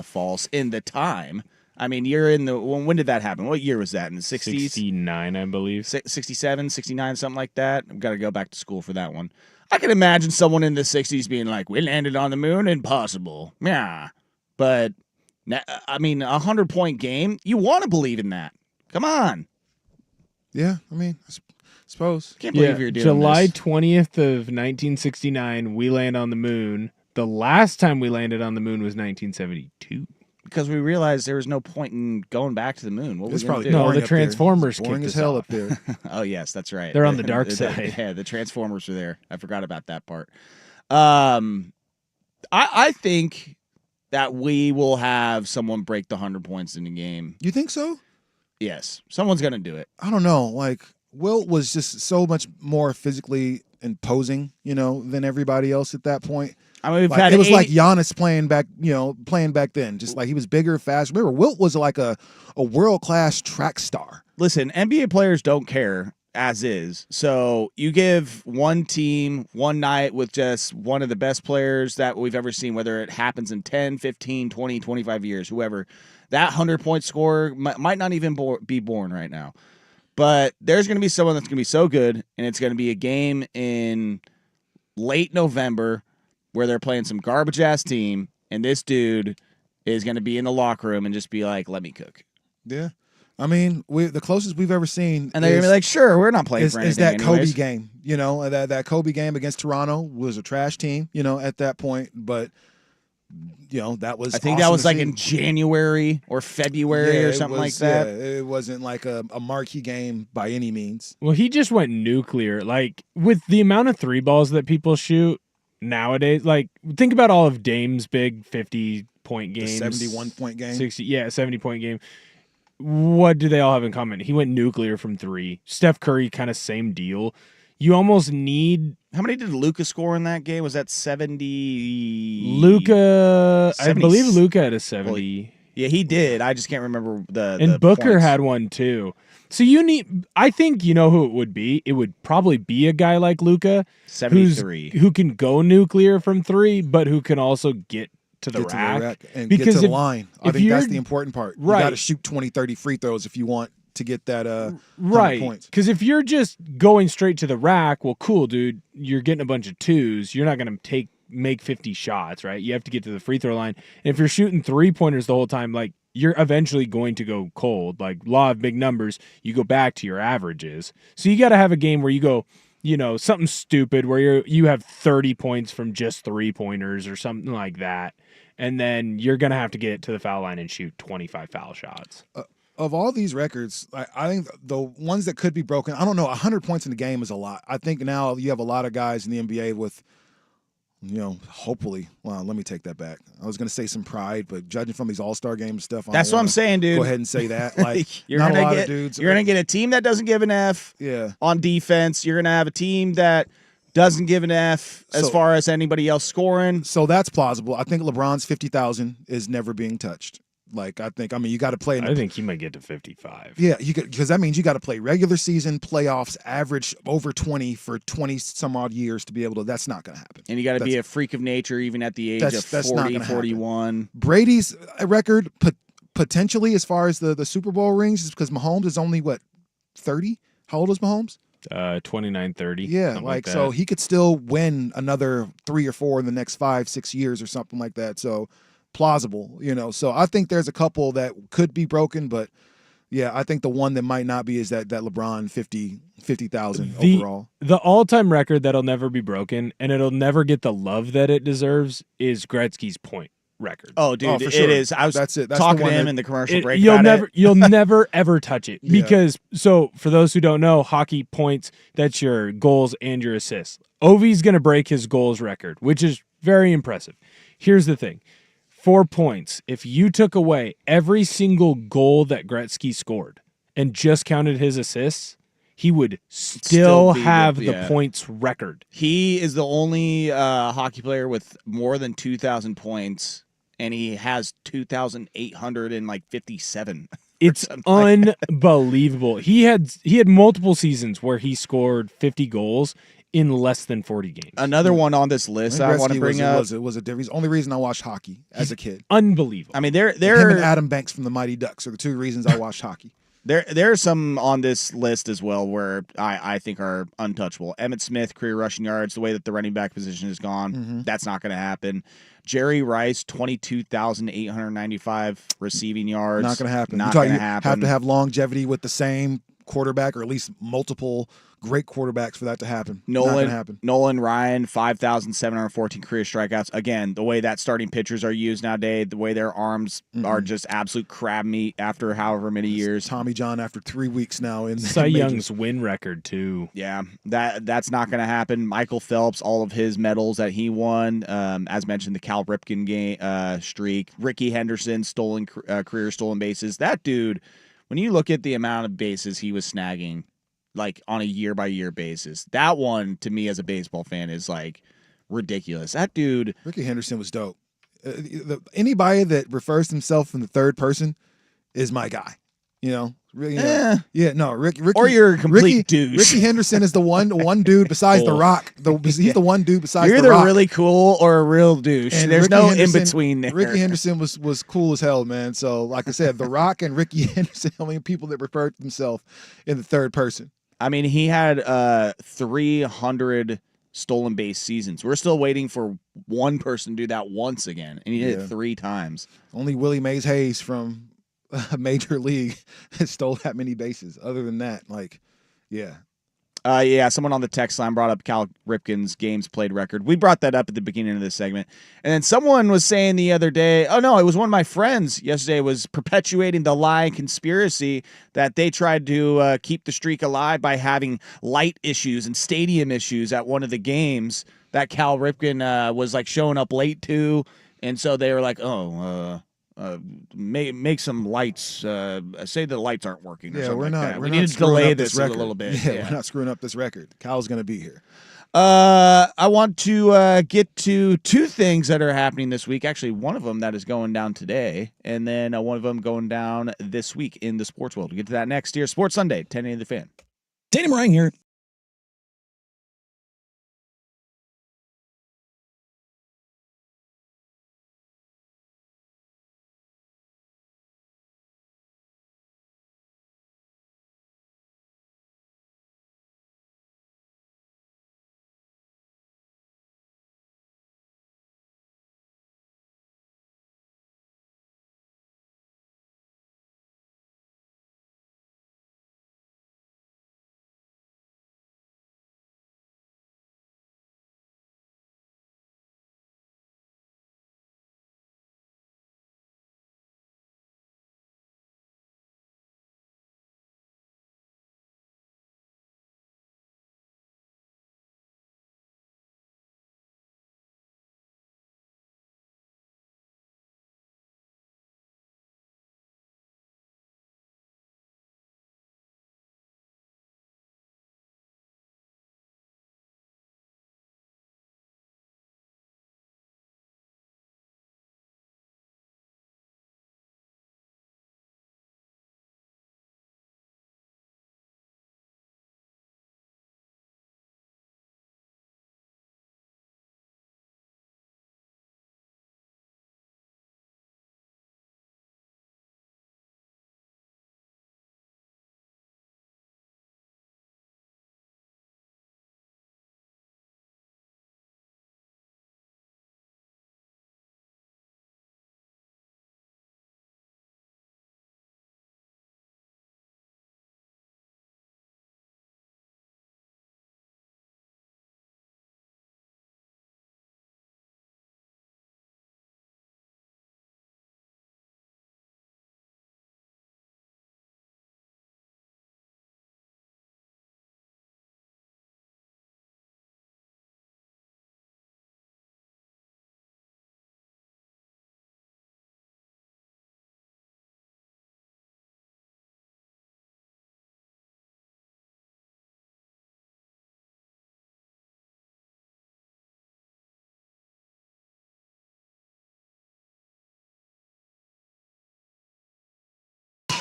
false in the time. I mean, you're in the when did that happen? What year was that? In the 60s? 69, I believe. 67, 69, something like that. I've got to go back to school for that one. I can imagine someone in the 60s being like, we landed on the moon, impossible. Yeah. But, I mean, 100-point game, you want to believe in that. Come on. Yeah, I mean, I suppose. Can't believe you're doing July this. 20th of 1969, we land on the moon. The last time we landed on the moon was 1972. Because we realized there was no point in going back to the moon. What It's was going probably to do? No, boring the up there. Transformers Boring kicked as us hell off. up there. Oh, yes, that's right. They're on the dark side. Yeah, the Transformers are there. I forgot about that part. I think that we will have someone break the 100 points in the game. You think so? Yes, someone's going to do it. I don't know. Like Wilt was just so much more physically imposing, than everybody else at that point. I mean, we've Like, had it was 80 like Giannis playing back then. Just like he was bigger, faster. Remember, Wilt was like a world-class track star. Listen, NBA players don't care as is. So you give one team one night with just one of the best players that we've ever seen, whether it happens in 10, 15, 20, 25 years, whoever, that 100-point scorer might not even be born right now. But there's going to be someone that's going to be so good, and it's going to be a game in late November where they're playing some garbage-ass team, and this dude is going to be in the locker room and just be like, let me cook. Yeah. I mean, the closest we've ever seen And they're going to be like, sure, we're not playing for anything is that anyways. Kobe game. That Kobe game against Toronto was a trash team, at that point. But, that was I think awesome that was to like see. in January or February or it something like was- that. Yeah, it wasn't like a marquee game by any means. Well, he just went nuclear. Like, with the amount of three balls that people shoot nowadays, like, think about all of Dame's big 50-point The games. 71-point game. 70-point game. What do they all have in common? He went nuclear from three. Steph Curry, kind of same deal. You almost need How many did Luka score in that game? Was that 70? Luka. I 70 believe Luka had a 70. Yeah, he did. I just can't remember the And Booker points. had one too. So you need, I think you know who it would be. It would probably be a guy like Luka, 73. who can go nuclear from three, but who can also get to the Get to rack. the rack and Because get to the if- line. I if think that's you're- the important part. Right. You got to shoot 20, 30 free throws if you want to get that 100 Right. points. Because if you're just going straight to the rack, well, cool, dude. You're getting a bunch of twos. You're not going to make 50 shots, right? You have to get to the free throw line. And if you're shooting 3-pointers the whole time, like, you're eventually going to go cold. Like, law of big numbers, you go back to your averages. So you got to have a game where you go, something stupid where you have 30 points from just 3-pointers or something like that. And then you're going to have to get to the foul line and shoot 25 foul shots. Of all these records, I think the ones that could be broken, I don't know, 100 points in the game is a lot. I think now you have a lot of guys in the NBA with, hopefully, well, let me take that back. I was going to say some pride, but judging from these all-star games stuff, I That's don't what I'm wanna saying, dude. Go ahead and say that. Like, you're not gonna a lot get of dudes. you're gonna get a team that doesn't give an F Yeah. on defense. You're gonna have a team that doesn't give an F as So- far as anybody else scoring. So that's plausible. I think LeBron's 50,000 is never being touched. Like, you got to play in I think he might get to 55. Yeah, because that means you got to play regular season, playoffs, average over 20 for 20 some odd years to be able to. That's not going to happen. And you got to be a freak of nature even at the age of that's not 40, gonna happen. 41. Brady's record potentially as far as the Super Bowl rings is because Mahomes is only 30. How old is Mahomes? 29, 30. Yeah, something like that. so he could still win another 3 or 4 in the next 5-6 years or something like that. So plausible, So I think there's a couple that could be broken, but Yeah, I think the one that might not be is that LeBron 50,000 The overall. the all-time record that'll never be broken, and it'll never get the love that it deserves, is Gretzky's point record. Oh, dude, for it sure. is. I was That's it. That's talking the to one him that- in the commercial It- break you'll about never it. you'll never ever touch it Yeah. because for those who don't know, hockey points, that's your goals and your assists. Ovi's going to break his goals record, which is very impressive. Here's the thing. 4 points. If you took away every single goal that Gretzky scored and just counted his assists, he would still be have the- the yeah. points record. He is the only hockey player with more than 2,000 points, and he has 2,857. It's unbelievable. He had multiple seasons where he scored 50 goals in less than 40 games. Another one on this list I want to bring up. was a difference. Only reason I watched hockey as a kid. Unbelievable. I mean, there Him and Adam Banks from the Mighty Ducks are the two reasons I watched hockey. There are some on this list as well where I think are untouchable. Emmitt Smith, career rushing yards, the way that the running back position is gone, that's not going to happen. Jerry Rice, 22,895 receiving yards. Not going to happen. Not You going to have happen. to have longevity with the same quarterback, or at least multiple great quarterbacks for that to happen. Not going to happen. Nolan Ryan, 5,714 career strikeouts. Again, the way that starting pitchers are used nowadays, the way their arms are just absolute crab meat after however many years. Tommy John after 3 weeks now in Cy majors. Young's win record too. Yeah, that's not going to happen. Michael Phelps, all of his medals that he won, as mentioned, the Cal Ripken game streak. Ricky Henderson, career stolen bases. That dude, when you look at the amount of bases he was snagging, like on a year-by-year basis, that one to me as a baseball fan is like ridiculous. That dude, Ricky Henderson was dope. Anybody that refers to himself in the third person is my guy. Really, yeah, no, Ricky, or you're a complete douche. Ricky Henderson is the one dude besides The Rock. He's the one dude besides You're The either Rock. really cool or a real douche. And There's Ricky no Henderson- in between there. Ricky Henderson was cool as hell, man. So, like I said, The Rock and Ricky Henderson, how many people that refer to themselves in the third person? I mean, he had 300 stolen base seasons. We're still waiting for one person to do that once again, and he did it 3 times. Only Willie Mays Hayes from Major League stole that many bases. Other than that, yeah. Someone on the text line brought up Cal Ripken's games played record. We brought that up at the beginning of this segment. And then someone was saying the other day, oh no, it was one of my friends yesterday was perpetuating the lie and conspiracy that they tried to keep the streak alive by having light issues and stadium issues at one of the games that Cal Ripken was like showing up late to. And so they were like, make some lights. Say the lights aren't working. Or Yeah, something we're like not. that. We're We not need to screwing delay up this a record. little bit. Yeah, we're not screwing up this record. Kyle's going to be here. I want to get to 2 things that are happening this week. Actually, one of them that is going down today, and then one of them going down this week in the sports world. We'll get to that next here. Sports Sunday, 10 a.m. The Fan. Danny Marang here.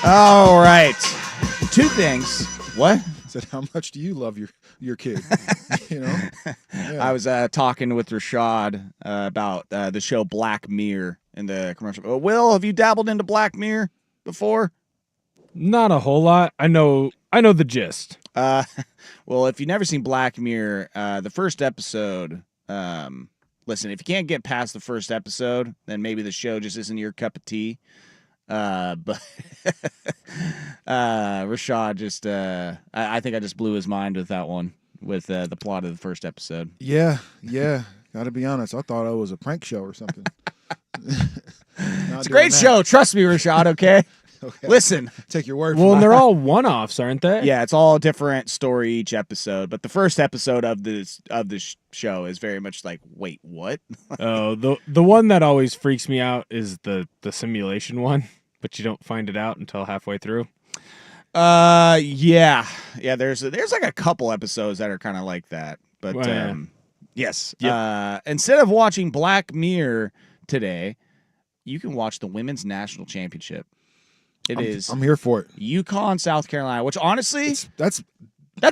All right. Two things. What? Said, how much do you love your kid? You know? Yeah. I was talking with Rashad about the show Black Mirror in the commercial. Will, have you dabbled into Black Mirror before? Not a whole lot. I know the gist. Well, if you've never seen Black Mirror, the first episode, listen, if you can't get past the first episode, then maybe the show just isn't your cup of tea. But Rashad just, I think I just blew his mind with that one, with the plot of the first episode. Yeah. Got to be honest. I thought it was a prank show or something. It's a great show. Trust me, Rashad, okay? Okay. Listen. Take your word Well, for and it. they're all one-offs, aren't they? Yeah, it's all a different story each episode, but the first episode of this show is very much like, wait, what? Oh, the one that always freaks me out is the simulation one, but you don't find it out until halfway through. Yeah. There's like a couple episodes that are kind of like that, but Well, yeah. yes. Yep. Instead of watching Black Mirror today, you can watch the Women's National Championship. I'm here for it. UConn, South Carolina, which honestly, That's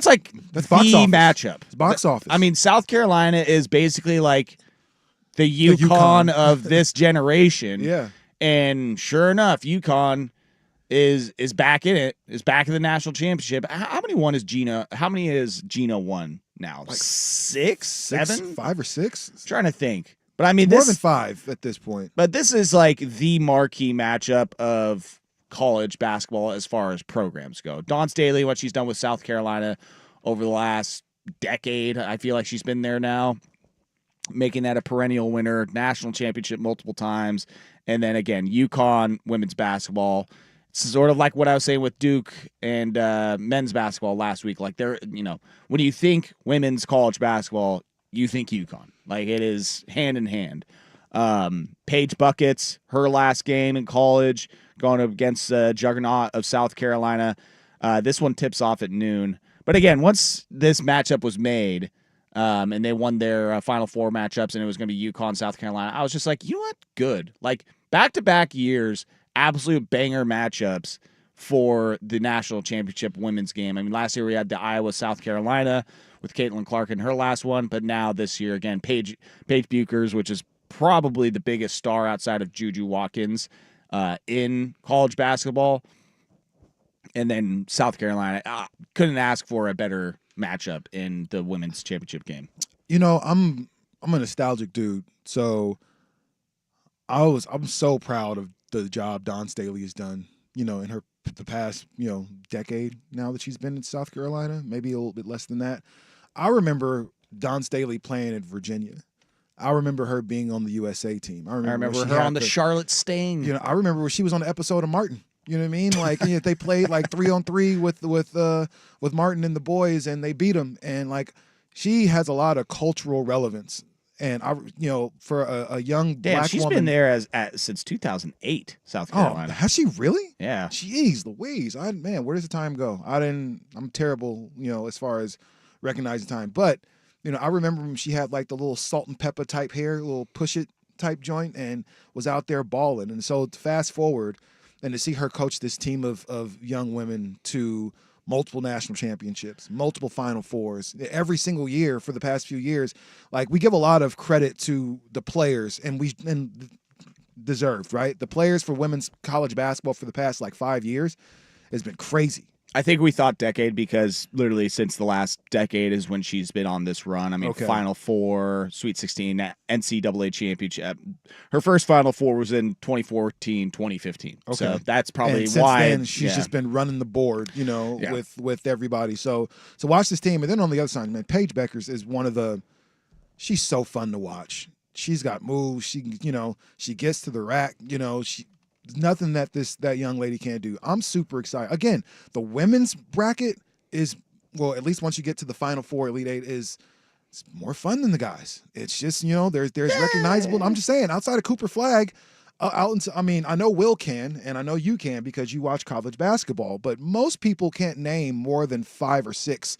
like That's the box office. matchup. It's box office. I mean, South Carolina is basically like the UConn. UConn of this generation. yeah. And sure enough, UConn is back in it, is back in the national championship. How many is Gina won now? Like six, 7? 5 or 6. Trying to think. But I mean, More than 5 at this point. But this is like the marquee matchup of college basketball as far as programs go. Dawn Staley, what she's done with South Carolina over the last decade, I feel like she's been there now, making that a perennial winner, national championship multiple times. And then again, UConn women's basketball. It's sort of like what I was saying with Duke and men's basketball last week. Like when you think women's college basketball, you think UConn. Like it is hand in hand. Paige Buckets, her last game in college, going up against Juggernaut of South Carolina. This one tips off at noon. But again, once this matchup was made, and they won their Final Four matchups, and it was going to be UConn, South Carolina, I was just like, you know what? Good. Like back-to-back years, absolute banger matchups for the national championship women's game. I mean, last year we had the Iowa, South Carolina with Caitlin Clark in her last one, but now this year, again, Paige Buchers, which is probably the biggest star outside of Juju Watkins in college basketball. And then South Carolina, couldn't ask for a better matchup in the women's championship game. You know, I'm a nostalgic dude, so I'm so proud of the job Dawn Staley has done, you know, in the past, decade now that she's been in South Carolina, maybe a little bit less than that. I remember Dawn Staley playing at Virginia. I remember her being on the USA team. I remember her on the Charlotte Sting. You know, I remember where she was on the episode of Martin. You know what I mean? Like they played like 3-on-3 with Martin and the boys, and they beat them. And like she has a lot of cultural relevance. And for a young black she's woman, been there since 2008, South Carolina. Oh, has she really? Yeah. Jeez Louise. Where does the time go? I'm terrible, as far as recognizing time. But, I remember when she had like the little salt and pepper type hair, little push it type joint, and was out there balling. And so to fast forward and to see her coach this team of young women to multiple national championships, multiple Final Fours, every single year for the past few years. Like, we give a lot of credit to the players, and deserved, right? The players for women's college basketball for the past, 5 years has been crazy. I think we thought decade because literally since the last decade is when she's been on this run. I mean, Okay. Final Four, Sweet 16, NCAA championship. Her first Final Four was in 2014, 2015. Okay. So that's probably And since why. then, she's just been running the board, Yeah. with everybody. So watch this team. And then on the other side, man, Paige Buchers is she's so fun to watch. She's got moves. She gets to the rack. Nothing that that young lady can't do. I'm super excited. Again, the women's bracket is, well, at least once you get to the Final Four, Elite Eight, it's more fun than the guys. It's just, there's recognizable. I'm just saying, outside of Cooper Flagg, I know Will can, and I know you can because you watch college basketball, but most people can't name more than 5 or 6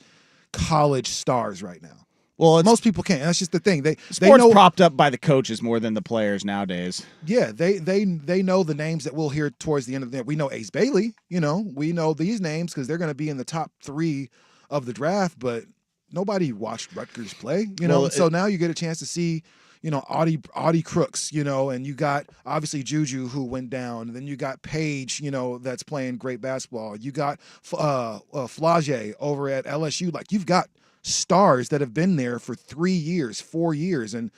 college stars right now. Well, it's, Most people can't. That's just the thing. They sports know propped up by the coaches more than the players nowadays. Yeah, they know the names that we'll hear towards the end of the day. We know Ace Bailey, we know these names because they're going to be in the top 3 of the draft, but nobody watched Rutgers play, So now you get a chance to see, Audie Crooks, and you got obviously Juju who went down, and then you got Paige, that's playing great basketball. You got Flage over at LSU. Like, you've got stars that have been there for 3 years, 4 years, and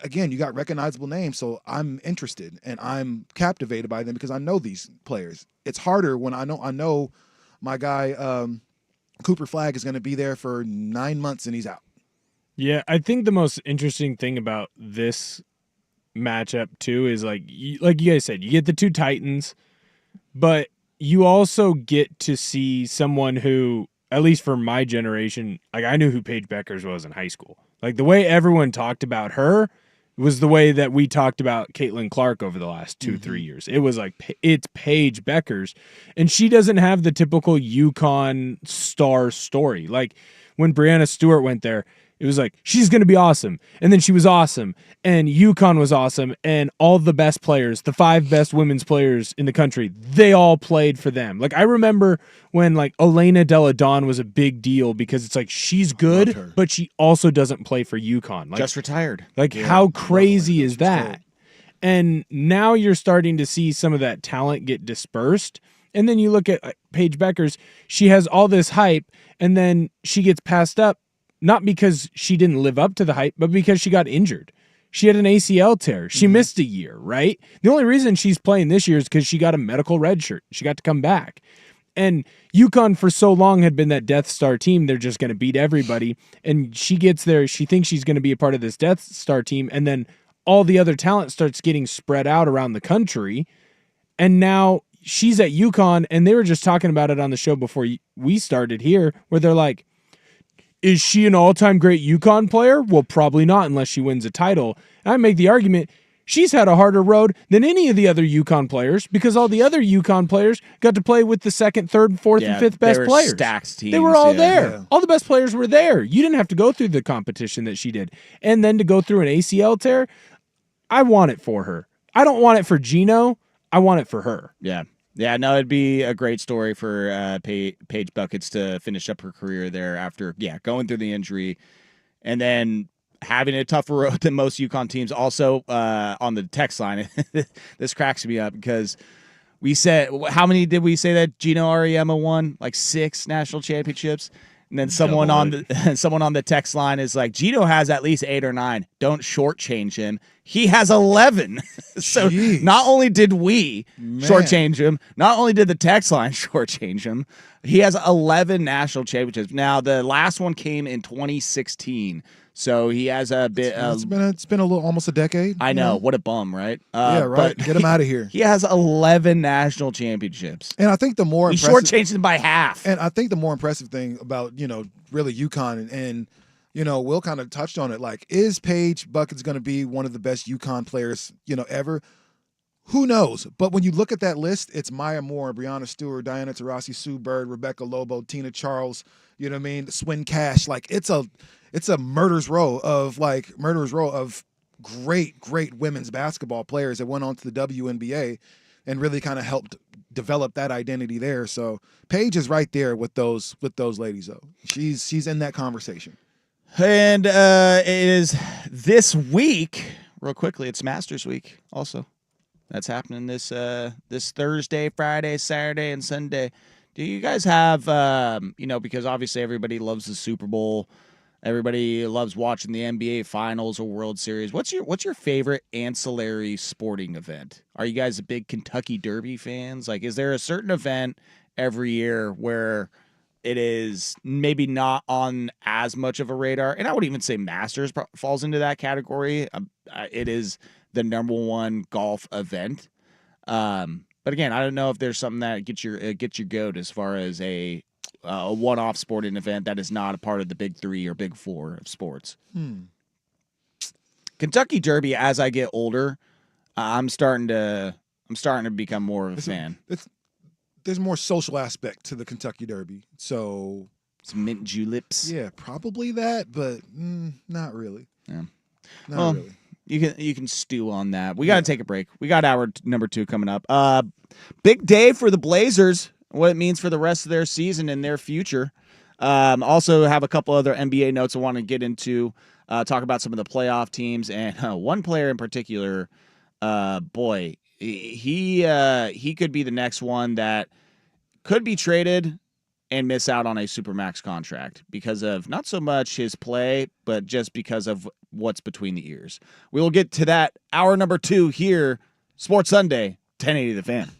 again, you got recognizable names, so I'm interested and I'm captivated by them because I know these players. It's harder when I know my guy Cooper Flagg is going to be there for 9 months and he's out. Yeah, I think the most interesting thing about this matchup too is like you guys said, you get the two Titans, but you also get to see someone who, at least for my generation, like I knew who Paige Beckers was in high school. Like the way everyone talked about her was the way that we talked about Caitlin Clark over the last 2-3 years. It was like, it's Paige Beckers, and she doesn't have the typical UConn star story. Like when Brianna Stewart went there, it was like, she's going to be awesome. And then she was awesome. And UConn was awesome. And all the best players, the 5 best women's players in the country, they all played for them. Like, I remember when, like, Elena Della Don was a big deal because it's like, she's good, but she also doesn't play for UConn. Like, Just retired. Like, how crazy is that? And now you're starting to see some of that talent get dispersed. And then you look at Paige Beckers, she has all this hype, and then she gets passed up. Not because she didn't live up to the hype, but because she got injured. She had an ACL tear. She missed a year, right? The only reason she's playing this year is because she got a medical red shirt. She got to come back. And UConn for so long had been that Death Star team. They're just going to beat everybody. And she gets there. She thinks she's going to be a part of this Death Star team. And then all the other talent starts getting spread out around the country. And now she's at UConn. And they were just talking about it on the show before we started here, where they're like, is she an all-time great UConn player? Well, probably not unless she wins a title. And I make the argument she's had a harder road than any of the other UConn players because all the other UConn players got to play with the second, third, fourth, and fifth best players. Stacked teams, they were all there. Yeah. All the best players were there. You didn't have to go through the competition that she did. And then to go through an ACL tear, I want it for her. I don't want it for Gino. I want it for her. Yeah. Yeah, no, it'd be a great story for Paige Buckets to finish up her career there after, going through the injury and then having a tougher road than most UConn teams. Also, on the text line, this cracks me up because we said, how many did we say that Gino Auriemma won? Like 6 national championships? And then someone on the text line is like, Gino has at least 8 or 9. Don't shortchange him. He has 11. So not only did we shortchange him, not only did the text line shortchange him, he has 11 national championships. Now, the last one came in 2016. So he has a bit. It's been a little, almost a decade. I know. What a bum, right? Yeah, right. Get him out of here. He has 11 national championships. And I think the more he shortchanged him by half. And I think the more impressive thing about really UConn and Will kind of touched on it. Like, is Paige Buckets going to be one of the best UConn players ever? Who knows? But when you look at that list, it's Maya Moore, Brianna Stewart, Diana Taurasi, Sue Bird, Rebecca Lobo, Tina Charles. You know what I mean? Swin Cash. Like, it's a murderer's row of great women's basketball players that went on to the WNBA and really kind of helped develop that identity there. So Paige is right there with those ladies though. She's in that conversation. And it is this week, real quickly, it's Masters Week also. That's happening this Thursday, Friday, Saturday, and Sunday. Do you guys have because obviously everybody loves the Super Bowl. Everybody loves watching the NBA Finals or World Series. What's your favorite ancillary sporting event? Are you guys a big Kentucky Derby fans? Like, is there a certain event every year where it is maybe not on as much of a radar? And I would even say Masters falls into that category. It is the number one golf event. But again, I don't know if there's something that gets your goat as far as a one-off sporting event that is not a part of the big 3 or big 4 of sports. Kentucky Derby, as I get older, I'm starting to become more of a fan. There's more social aspect to the Kentucky Derby. So, Some mint juleps. Yeah, probably that, but not really. Yeah. Not really. You can stew on that. We got to take a break. We got hour number 2 coming up. Big day for the Blazers. What it means for the rest of their season and their future. Also have a couple other NBA notes I want to get into. Talk about some of the playoff teams and one player in particular. Boy, he could be the next one that could be traded and miss out on a Supermax contract because of not so much his play, but just because of what's between the ears. We will get to that hour number 2 here, Sports Sunday, 1080 The Fan.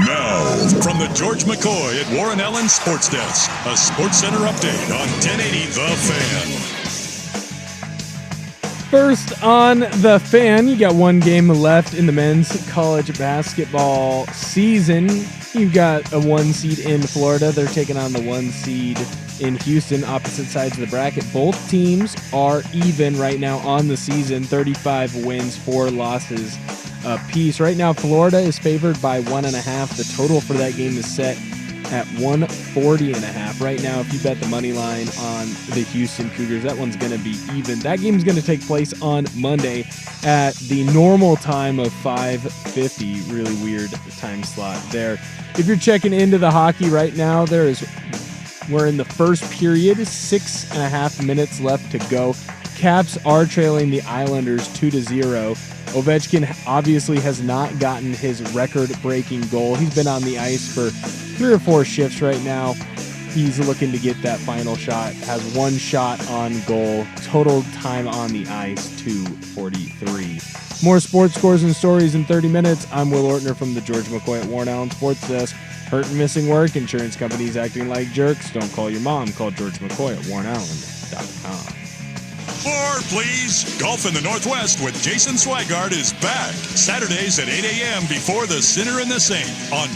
Now, from the George McCoy at Warren Allen Sports Desk, a Sports Center update on 1080 The Fan. First on The Fan, you got one game left in the men's college basketball season. You've got a 1 seed in Florida. They're taking on the 1 seed in Houston, opposite sides of the bracket. Both teams are even right now on the season, 35 wins, 4 losses apiece. Right now, Florida is favored by 1.5. The total for that game is set at 140.5. Right now, if you bet the money line on the Houston Cougars, that one's going to be even. That game's going to take place on Monday at the normal time of 5:50. Really weird time slot there. If you're checking into the hockey right now, we're in the first period, 6.5 minutes left to go. Caps are trailing the Islanders 2-0. Ovechkin obviously has not gotten his record-breaking goal. He's been on the ice for 3 or 4 shifts right now. He's looking to get that final shot. Has 1 shot on goal. Total time on the ice, 2:43. More sports scores and stories in 30 minutes. I'm Will Ortner from the George McCoy at Warren Allen Sports Desk. Hurt and missing work, insurance companies acting like jerks. Don't call your mom. Call George McCoy at warrenallen.com. More, please. Golf in the Northwest with Jason Swigard is back. Saturdays at 8 a.m. before the Sinner and the Saint on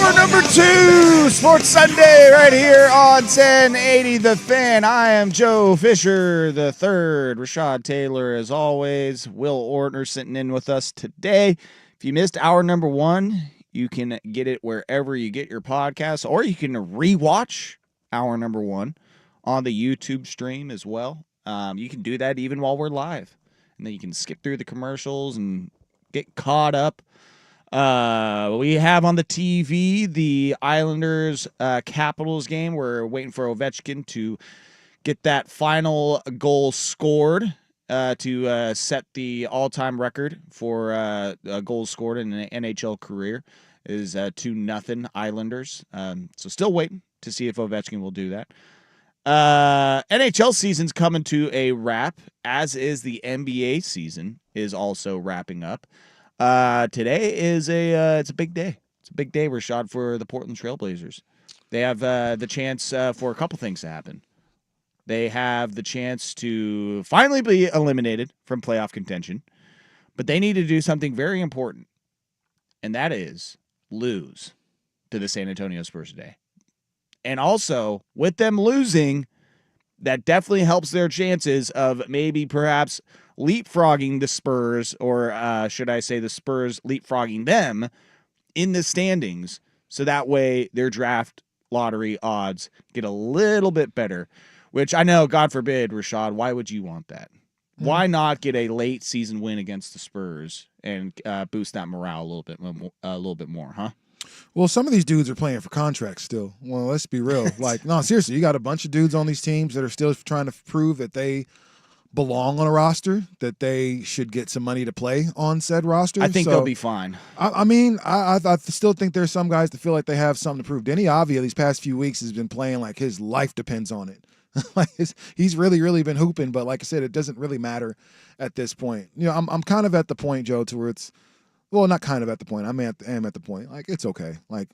Hour number 2, Sports Sunday, right here on 1080 The Fan. I am Joe Fisher the third. Rashad Taylor, as always. Will Ortner sitting in with us today. If you missed hour number 1, you can get it wherever you get your podcasts, or you can rewatch hour number 1 on the YouTube stream as well. You can do that even while we're live, and then you can skip through the commercials and get caught up. We have on the TV the Islanders Capitals game. We're waiting for Ovechkin to get that final goal scored to set the all-time record for goals scored in an NHL career. Is 2-0 Islanders. So still waiting to see if Ovechkin will do that. NHL season's coming to a wrap, as is the NBA season is also wrapping up. Today is it's a big day. It's a big day, Rashad, for the Portland Trailblazers. They have the chance for a couple things to happen. They have the chance to finally be eliminated from playoff contention, but they need to do something very important, and that is lose to the San Antonio Spurs today. And also, with them losing, that definitely helps their chances of maybe perhaps leapfrogging the Spurs, or should I say the Spurs leapfrogging them in the standings, so that way their draft lottery odds get a little bit better, which I know, God forbid, Rashad, why would you want that? Why not get a late season win against the Spurs and boost that morale a little bit more, huh? Well, some of these dudes are playing for contracts still. Well, let's be real. Like, no, seriously, you got a bunch of dudes on these teams that are still trying to prove that they belong on a roster, that they should get some money to play on said roster. I think they'll be fine. I mean, I still think there's some guys that feel like they have something to prove. Denny Avia these past few weeks has been playing like his life depends on it. Like he's really, really been hooping, but like I said, it doesn't really matter at this point. You know, I'm kind of at the point, Joe, to where it's, well, not kind of at the point. I am at the point. Like, it's okay. Like,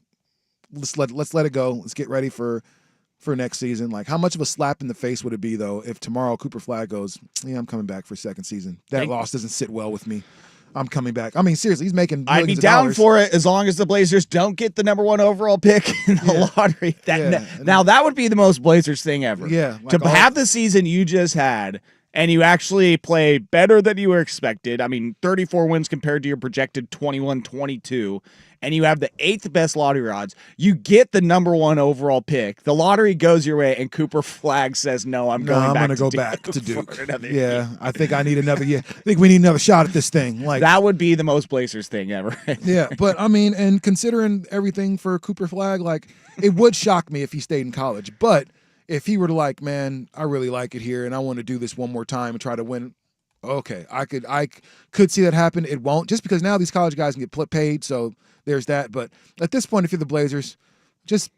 let's let it go. Let's get ready for next season. Like, how much of a slap in the face would it be, though, if tomorrow Cooper Flagg goes, yeah, I'm coming back for second season. That loss doesn't sit well with me. I'm coming back. I mean, seriously, he's making millions I'd be of down dollars. for it as long as the Blazers don't get the number 1 overall pick in the lottery. Now, that would be the most Blazers thing ever. Yeah. Like to have the season you just had, and you actually play better than you were expected. I mean, 34 wins compared to your projected 21-22, and you have the 8th best lottery odds. You get the number 1 overall pick. The lottery goes your way, and Cooper Flagg says, "No, I'm going to go back to Duke." Yeah, I think I need another. Yeah, I think we need another shot at this thing. Like, that would be the most Blazers thing ever. Yeah, but I mean, and considering everything for Cooper Flagg, like, it would shock me if he stayed in college, but if he were to, like, man, I really like it here and I want to do this one more time and try to win, okay, I could see that happen. It won't, just because now these college guys can get paid, so there's that. But at this point, if you're the Blazers, just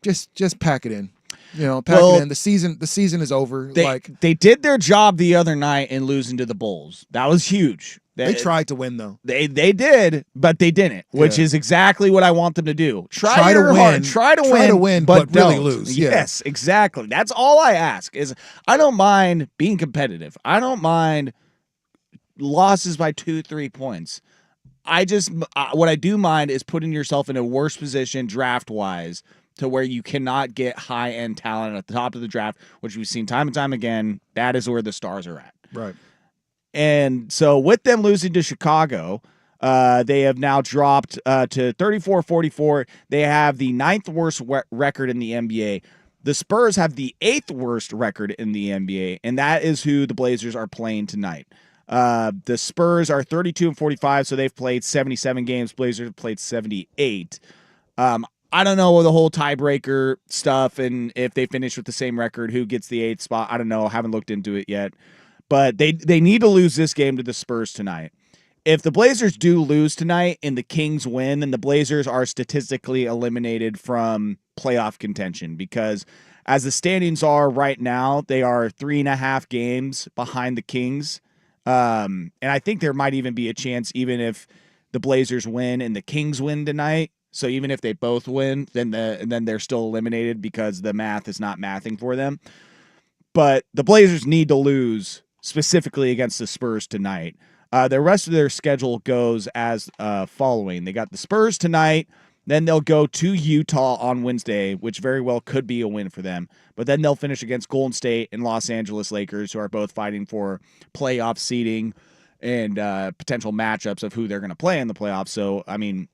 pack it in. You know, pack it in. The season is over. They did their job the other night in losing to the Bulls. That was huge. They tried to win, though. They did, but they didn't, which is exactly what I want them to do. Try to win. Try to win, but really don't lose. Yeah. Yes, exactly. That's all I ask. Is I don't mind being competitive. I don't mind losses by 2-3 points. What I do mind is putting yourself in a worse position draft-wise to where you cannot get high-end talent at the top of the draft, which we've seen time and time again. That is where the stars are at. Right. And so with them losing to Chicago, they have now dropped to 34-44. They have the 9th worst record in the NBA. The Spurs have the 8th worst record in the NBA, and that is who the Blazers are playing tonight. The Spurs are 32-45, so they've played 77 games. Blazers have played 78. I don't know the whole tiebreaker stuff, and if they finish with the same record, who gets the 8th spot. I don't know. Haven't looked into it yet. But they need to lose this game to the Spurs tonight. If the Blazers do lose tonight and the Kings win, then the Blazers are statistically eliminated from playoff contention, because as the standings are right now, they are 3.5 games behind the Kings. And I think there might even be a chance, even if the Blazers win and the Kings win tonight. So even if they both win, then they're still eliminated because the math is not mathing for them. But the Blazers need to lose specifically against the Spurs tonight. The rest of their schedule goes as following. They got the Spurs tonight, Then they'll go to Utah on Wednesday, which very well could be a win for them. But then they'll finish against Golden State and Los Angeles Lakers, who are both fighting for playoff seeding and potential matchups of who they're going to play in the playoffs. So, I mean,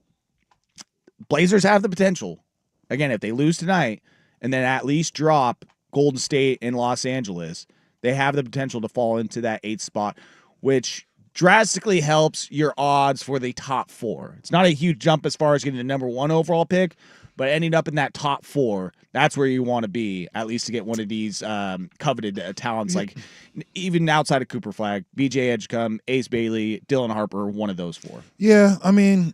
Blazers have the potential. Again, if they lose tonight and then at least drop Golden State and Los Angeles, they have the potential to fall into that 8th spot, which drastically helps your odds for the top 4. It's not a huge jump as far as getting the number 1 overall pick, but ending up in that top 4, that's where you want to be, at least to get one of these coveted talents, like even outside of Cooper Flag, BJ Edgecombe, Ace Bailey, Dylan Harper, one of those 4. Yeah, I mean,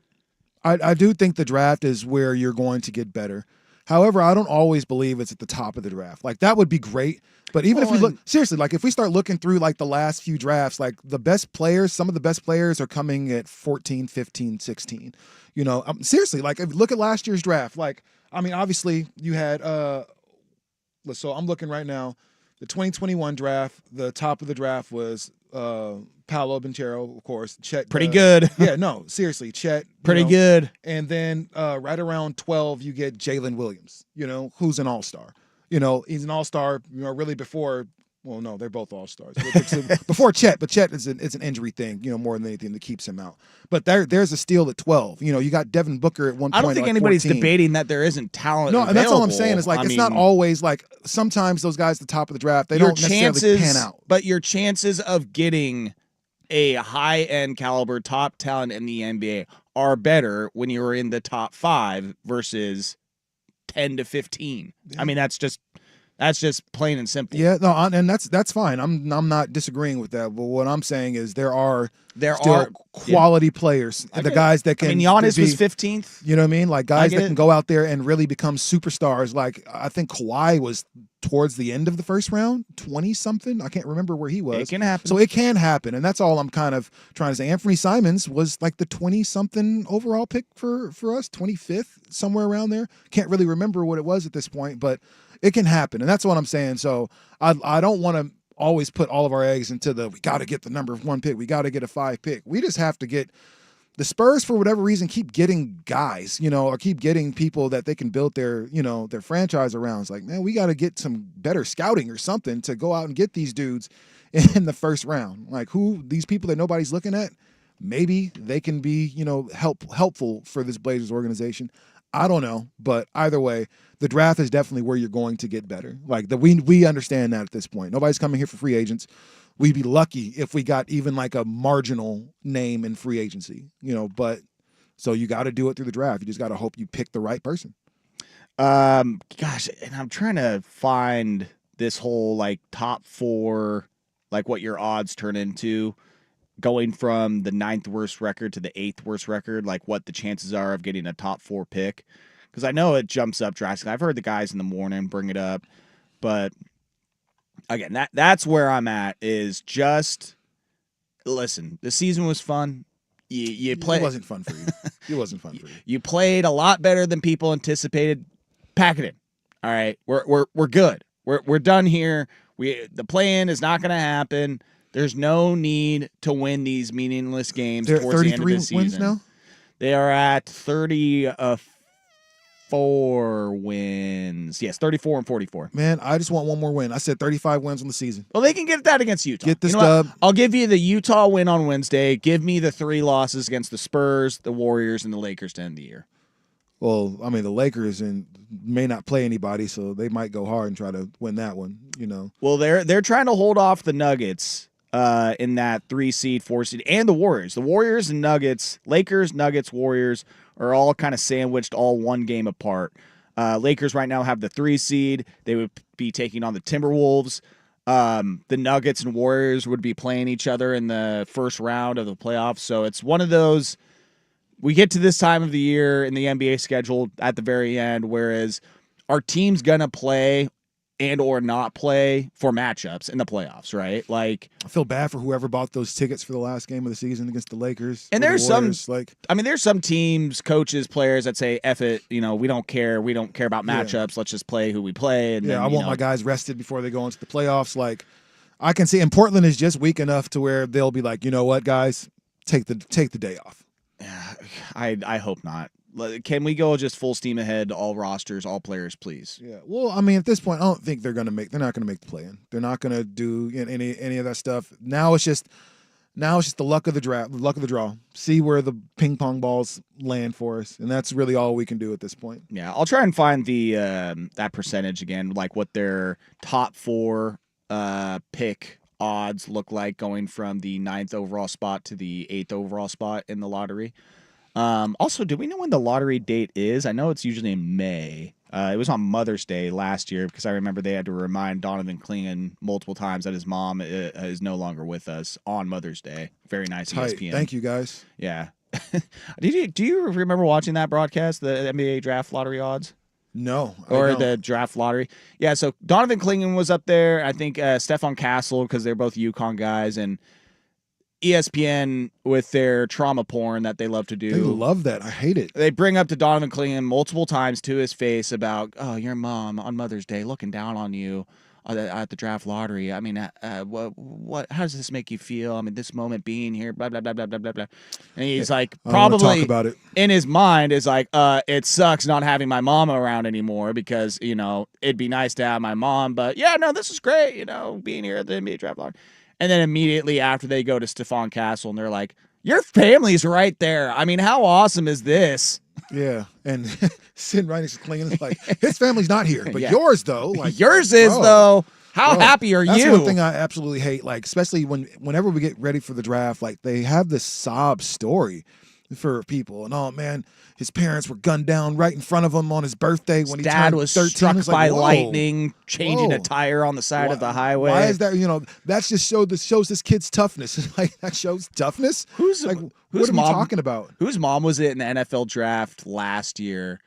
I do think the draft is where you're going to get better. However, I don't always believe it's at the top of the draft. Like, that would be great. But even if we look, seriously, like if we start looking through like the last few drafts, like the best players, some of the best players are coming at 14, 15, 16. You know, seriously, like if look at last year's draft. Like, I mean, obviously you had, so I'm looking right now, the 2021 draft, the top of the draft was Paolo Banchero, of course. Chet. Pretty good. Yeah, no, seriously, Chet. Pretty good. And then right around 12, you get Jalen Williams, you know, who's an all-star. You know, he's an all-star, you know, really before, well, no, they're both all-stars. Before Chet, but Chet is an injury thing, you know, more than anything that keeps him out. But there's a steal at 12. You know, you got Devin Booker at one point. I don't think anybody's 14. debating that there isn't talent. No, and that's all I'm available. saying is like it's not always like sometimes those guys at the top of the draft, they don't necessarily pan out. But your chances of getting a high-end caliber top talent in the NBA are better when you're in the top 5 versus 10 to 15. I mean, that's just plain and simple. Yeah, no, and that's fine. I'm not disagreeing with that. But what I'm saying is there are quality players, the guys that can. I mean, Giannis was 15th. You know what I mean? Like guys that can go out there and really become superstars. Like I think Kawhi was towards the end of the first round, 20-something. I can't remember where he was. It can happen. So it can happen, and that's all I'm kind of trying to say. Anthony Simons was like the 20-something overall pick for us, 25th, somewhere around there. Can't really remember what it was at this point, but it can happen, and that's what I'm saying. So I don't want to always put all of our eggs into we got to get the number 1 pick. We got to get a 5 pick. We just have to get the Spurs, for whatever reason, keep getting guys, you know, or keep getting people that they can build their, you know, their franchise around. It's like, man, we got to get some better scouting or something to go out and get these dudes in the first round. Like these people that nobody's looking at, maybe they can be, you know, helpful for this Blazers organization. I don't know, but either way, the draft is definitely where you're going to get better. Like we understand that at this point. Nobody's coming here for free agents. We'd be lucky if we got even like a marginal name in free agency, you know, but so you got to do it through the draft. You just got to hope you pick the right person. Gosh, and I'm trying to find this whole like top 4, like what your odds turn into going from the 9th worst record to the 8th worst record, like what the chances are of getting a top 4 pick. Because I know it jumps up drastically. I've heard the guys in the morning bring it up, but again, that's where I'm at. Is just listen. The season was fun. You played. It wasn't fun for you. It wasn't fun for you. You played a lot better than people anticipated. Pack it in. All right, we're good. We're done here. The play-in is not going to happen. There's no need to win these meaningless games. They're towards the end of the 33 season. wins now. They are at 34 wins. Yes, 34 and 44. Man, I just want one more win. I said 35 wins on the season. Well, they can get that against Utah. Get this you know dub. what? I'll give you the Utah win on Wednesday. Give me the 3 losses against the Spurs, the Warriors, and the Lakers to end the year. Well, I mean, the Lakers may not play anybody, so they might go hard and try to win that one, you know. Well, they're trying to hold off the Nuggets in that 3 seed, 4 seed, and the Warriors. The Warriors and Nuggets, Lakers, Nuggets, Warriors are all kind of sandwiched, all one game apart. Lakers right now have the 3 seed. They would be taking on the Timberwolves. The Nuggets and Warriors would be playing each other in the first round of the playoffs. So it's one of those, we get to this time of the year in the NBA schedule at the very end, whereas our team's going to play and or not play for matchups in the playoffs, right? Like, I feel bad for whoever bought those tickets for the last game of the season against the Lakers. And there's some, like, I mean, there's some teams, coaches, players that say, F it, you know, we don't care. We don't care about matchups. Let's just play who we play. And then, I want my guys rested before they go into the playoffs. Like, I can see, and Portland is just weak enough to where they'll be like, you know what, guys, take the day off. I hope not. Can we go just full steam ahead, all rosters, all players, please? Yeah. Well, I mean, at this point, I don't think they're not going to make the play-in. They're not going to do any of that stuff. Now it's just the luck of the draft, the luck of the draw. See where the ping pong balls land for us, and that's really all we can do at this point. Yeah, I'll try and find the that percentage again, like what their top 4 pick odds look like going from the 9th overall spot to the 8th overall spot in the lottery. Also, do we know when the lottery date is? I know it's usually in May. It was on Mother's Day last year because I remember they had to remind Donovan Clingan multiple times that his mom is no longer with us on Mother's Day. Very nice, Tight. ESPN. Thank you, guys. Yeah. Do you remember watching that broadcast, the NBA draft lottery odds? No. Or the draft lottery? Yeah, so Donovan Clingan was up there. I think Stephon Castle, because they're both UConn guys, and ESPN with their trauma porn that they love to do. They love that. I hate it. They bring up to Donovan Clingan multiple times to his face about, oh, your mom on Mother's Day looking down on you at the draft lottery. I mean, what? How does this make you feel? I mean, this moment being here, blah blah blah blah blah blah blah. And he's like, I don't wanna probably talk about it. in his mind is like, it sucks not having my mom around anymore because it'd be nice to have my mom, but yeah, no, this is great, being here at the NBA draft lottery. And then immediately after they go to Stephon Castle and they're like, your family's right there. I mean, how awesome is this? Yeah, and sitting right next to Clingan is like, his family's not here, but Yeah. yours though. Like Yours is, bro, though. How bro, happy are that's you? one thing I absolutely hate. Like, especially whenever we get ready for the draft, like they have this sob story for people. And oh man, his parents were gunned down right in front of him on his birthday when he Dad turned was 13. struck It's by like, whoa, lightning, changing a whoa. tire on the side of the highway. Why is that? That just shows this kid's toughness. Like that shows toughness. Who's like whose what are we mom- talking about? Whose mom was it in the NFL draft last year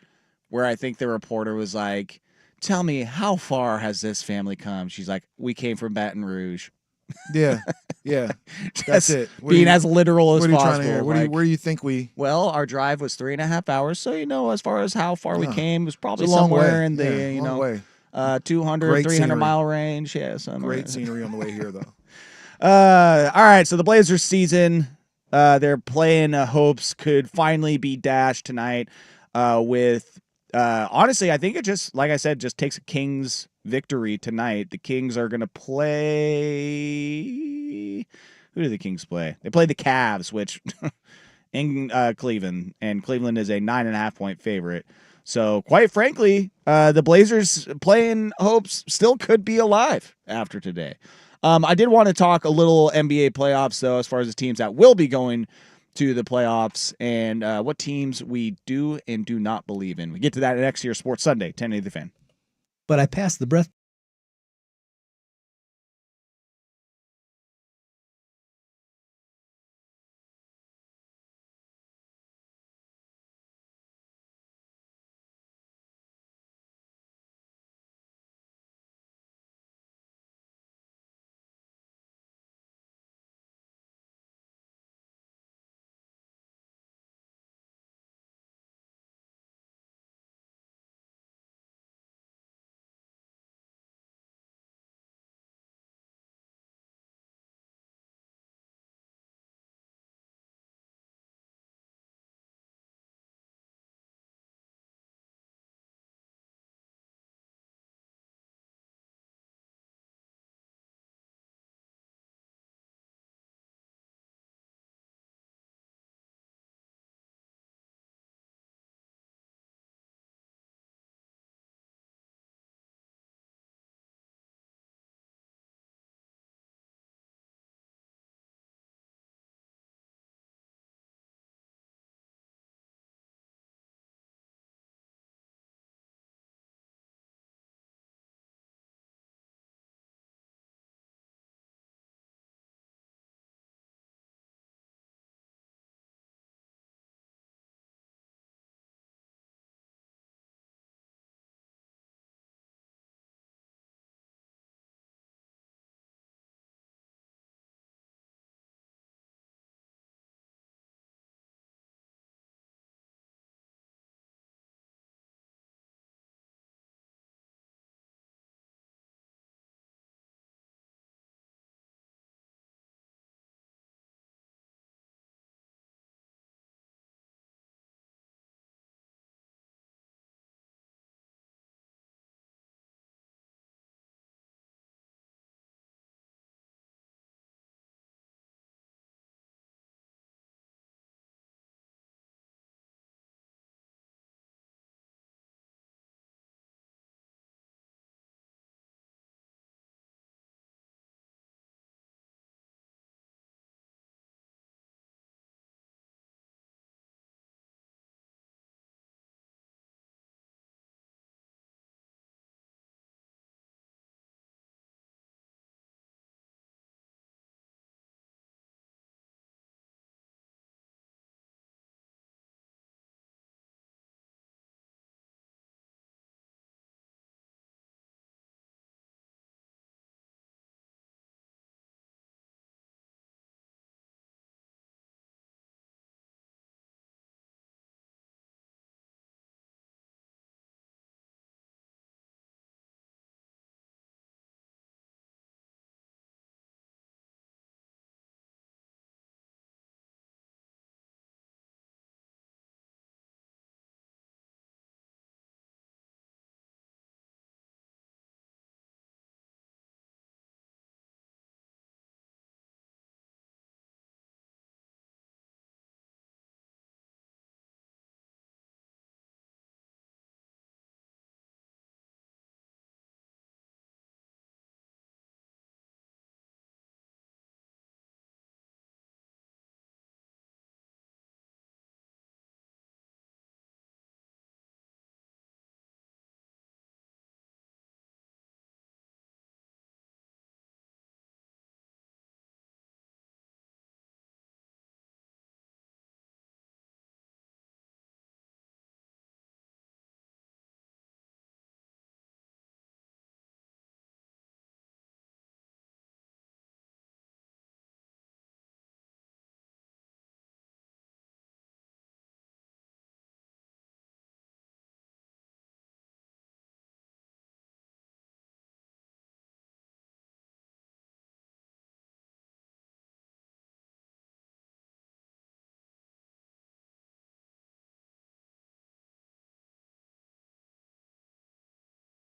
where I think the reporter was like, tell me, how far has this family come? She's like, we came from Baton Rouge. Yeah, yeah. That's Just it. Being as literal as what are you possible. trying to hear? Like, Where do you think we? well, our drive was 3.5 hours. So, as far as how far we came, it was probably It's a long somewhere way. in the, Yeah, long way. 200, Great 300 scenery. mile range. Yeah, somewhere. Great scenery on the way here, though. All right, so the Blazers season, their play-in hopes could finally be dashed tonight with, honestly, I think it just, like I said, just takes a Kings victory tonight. The Kings are going to play, who do the Kings play? They play the Cavs, which in Cleveland, and Cleveland is a 9.5-point favorite. So, quite frankly, the Blazers play-in hopes still could be alive after today. I did want to talk a little NBA playoffs, though, as far as the teams that will be going to the playoffs and what teams we do and do not believe in. We get to that next year, Sports Sunday, 1080 The Fan. But I passed the breath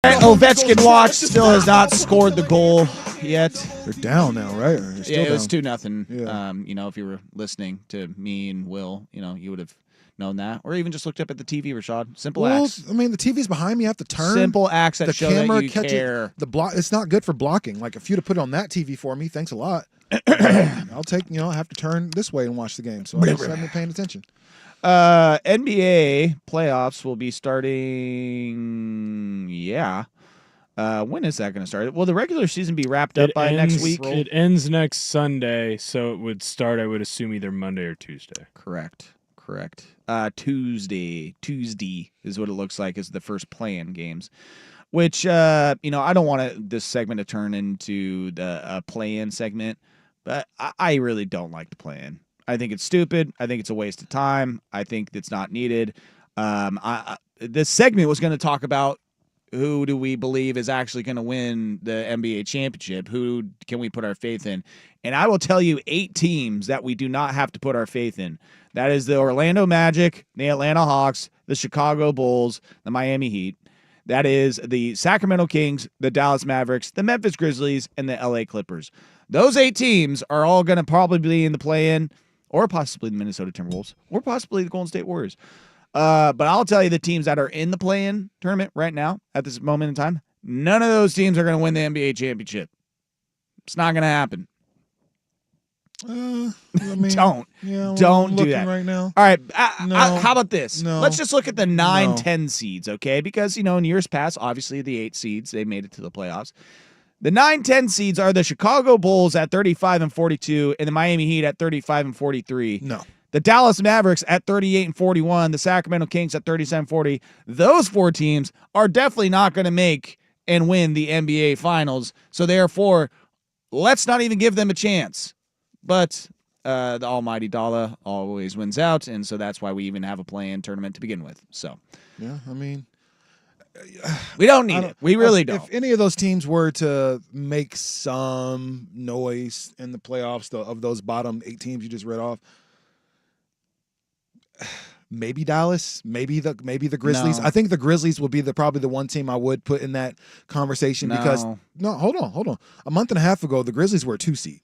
Ovechkin watch still has not scored the goal yet. They're down now, right? Or they're still Yeah, it was down? 2-0. Yeah. If you were listening to me and Will, you would have known that, or even just looked up at the TV, Rashad. Simple Well, acts. I mean, the TV's behind me. You have to turn. Simple acts that the show camera that you catches care. the block. It's not good for blocking. Like if you'd have put it on that TV for me, thanks a lot. I'll take. I have to turn this way and watch the game, so I just haven't been paying attention. NBA playoffs will be starting. Yeah. When is that going to start? Will the regular season be wrapped up by next week? It ends next Sunday, so it would start, I would assume, either Monday or Tuesday. Correct. Tuesday is what it looks like is the first play-in games, which I don't want this segment to turn into the play-in segment, but I really don't like the play-in. I think it's stupid. I think it's a waste of time. I think it's not needed. This segment was going to talk about who do we believe is actually going to win the NBA championship? Who can we put our faith in? And I will tell you 8 teams that we do not have to put our faith in. That is the Orlando Magic, the Atlanta Hawks, the Chicago Bulls, the Miami Heat. That is the Sacramento Kings, the Dallas Mavericks, the Memphis Grizzlies, and the LA Clippers. Those 8 teams are all going to probably be in the play-in, or possibly the Minnesota Timberwolves, or possibly the Golden State Warriors. But I'll tell you the teams that are in the play-in tournament right now, at this moment in time, none of those teams are going to win the NBA championship. It's not going to happen. Don't do that right now. All right. No. How about this? No. Let's just look at the 9, No. 10 seeds, okay? Because, in years past, obviously the 8 seeds, they made it to the playoffs. The 9, 10 seeds are the Chicago Bulls at 35-42 and the Miami Heat at 35-43. No. The Dallas Mavericks at 38-41, the Sacramento Kings at 37-40. Those 4 teams are definitely not going to make and win the NBA Finals. So therefore, let's not even give them a chance. But the almighty dollar always wins out, and so that's why we even have a play-in tournament to begin with. So Yeah, I mean, we don't need it. We really don't. If any of those teams were to make some noise in the playoffs of those bottom 8 teams you just read off, maybe Dallas, maybe the Grizzlies. No. I think the Grizzlies will be probably the one team I would put in that conversation because hold on. A month and a half ago, the Grizzlies were a 2 seed,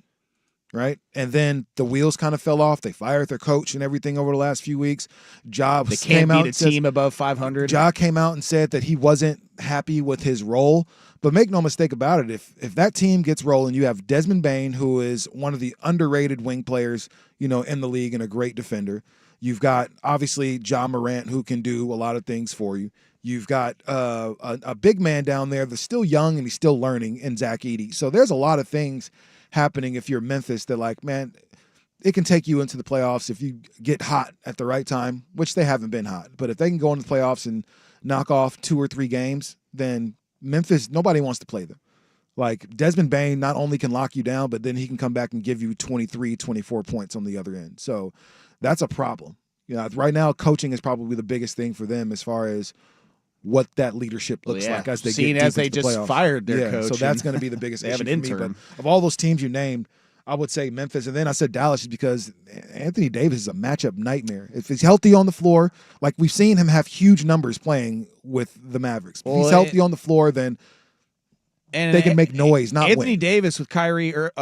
right? And then the wheels kind of fell off. They fired their coach and everything over the last few weeks. They can't beat a team above 500. Ja came out and said that he wasn't happy with his role. But make no mistake about it, if that team gets rolling, you have Desmond Bane, who is one of the underrated wing players, in the league and a great defender. You've got, obviously, Ja Morant, who can do a lot of things for you. You've got a big man down there that's still young and he's still learning in Zach Edey. So there's a lot of things happening if you're Memphis that, man, it can take you into the playoffs if you get hot at the right time, which they haven't been hot. But if they can go into the playoffs and knock off 2 or 3 games, then Memphis, nobody wants to play them. Like, Desmond Bane not only can lock you down, but then he can come back and give you 23, 24 points on the other end. So that's a problem. Right now, coaching is probably the biggest thing for them as far as what that leadership looks like as they get deep as they into the just playoffs. fired their coach. So that's going to be the biggest they have issue an for me. interim. But of all those teams you named, I would say Memphis. And then I said Dallas is because Anthony Davis is a matchup nightmare. If he's healthy on the floor, like we've seen him have huge numbers playing with the Mavericks. If he's healthy on the floor, then they can make noise, not Anthony win. Davis with Kyrie. Okay.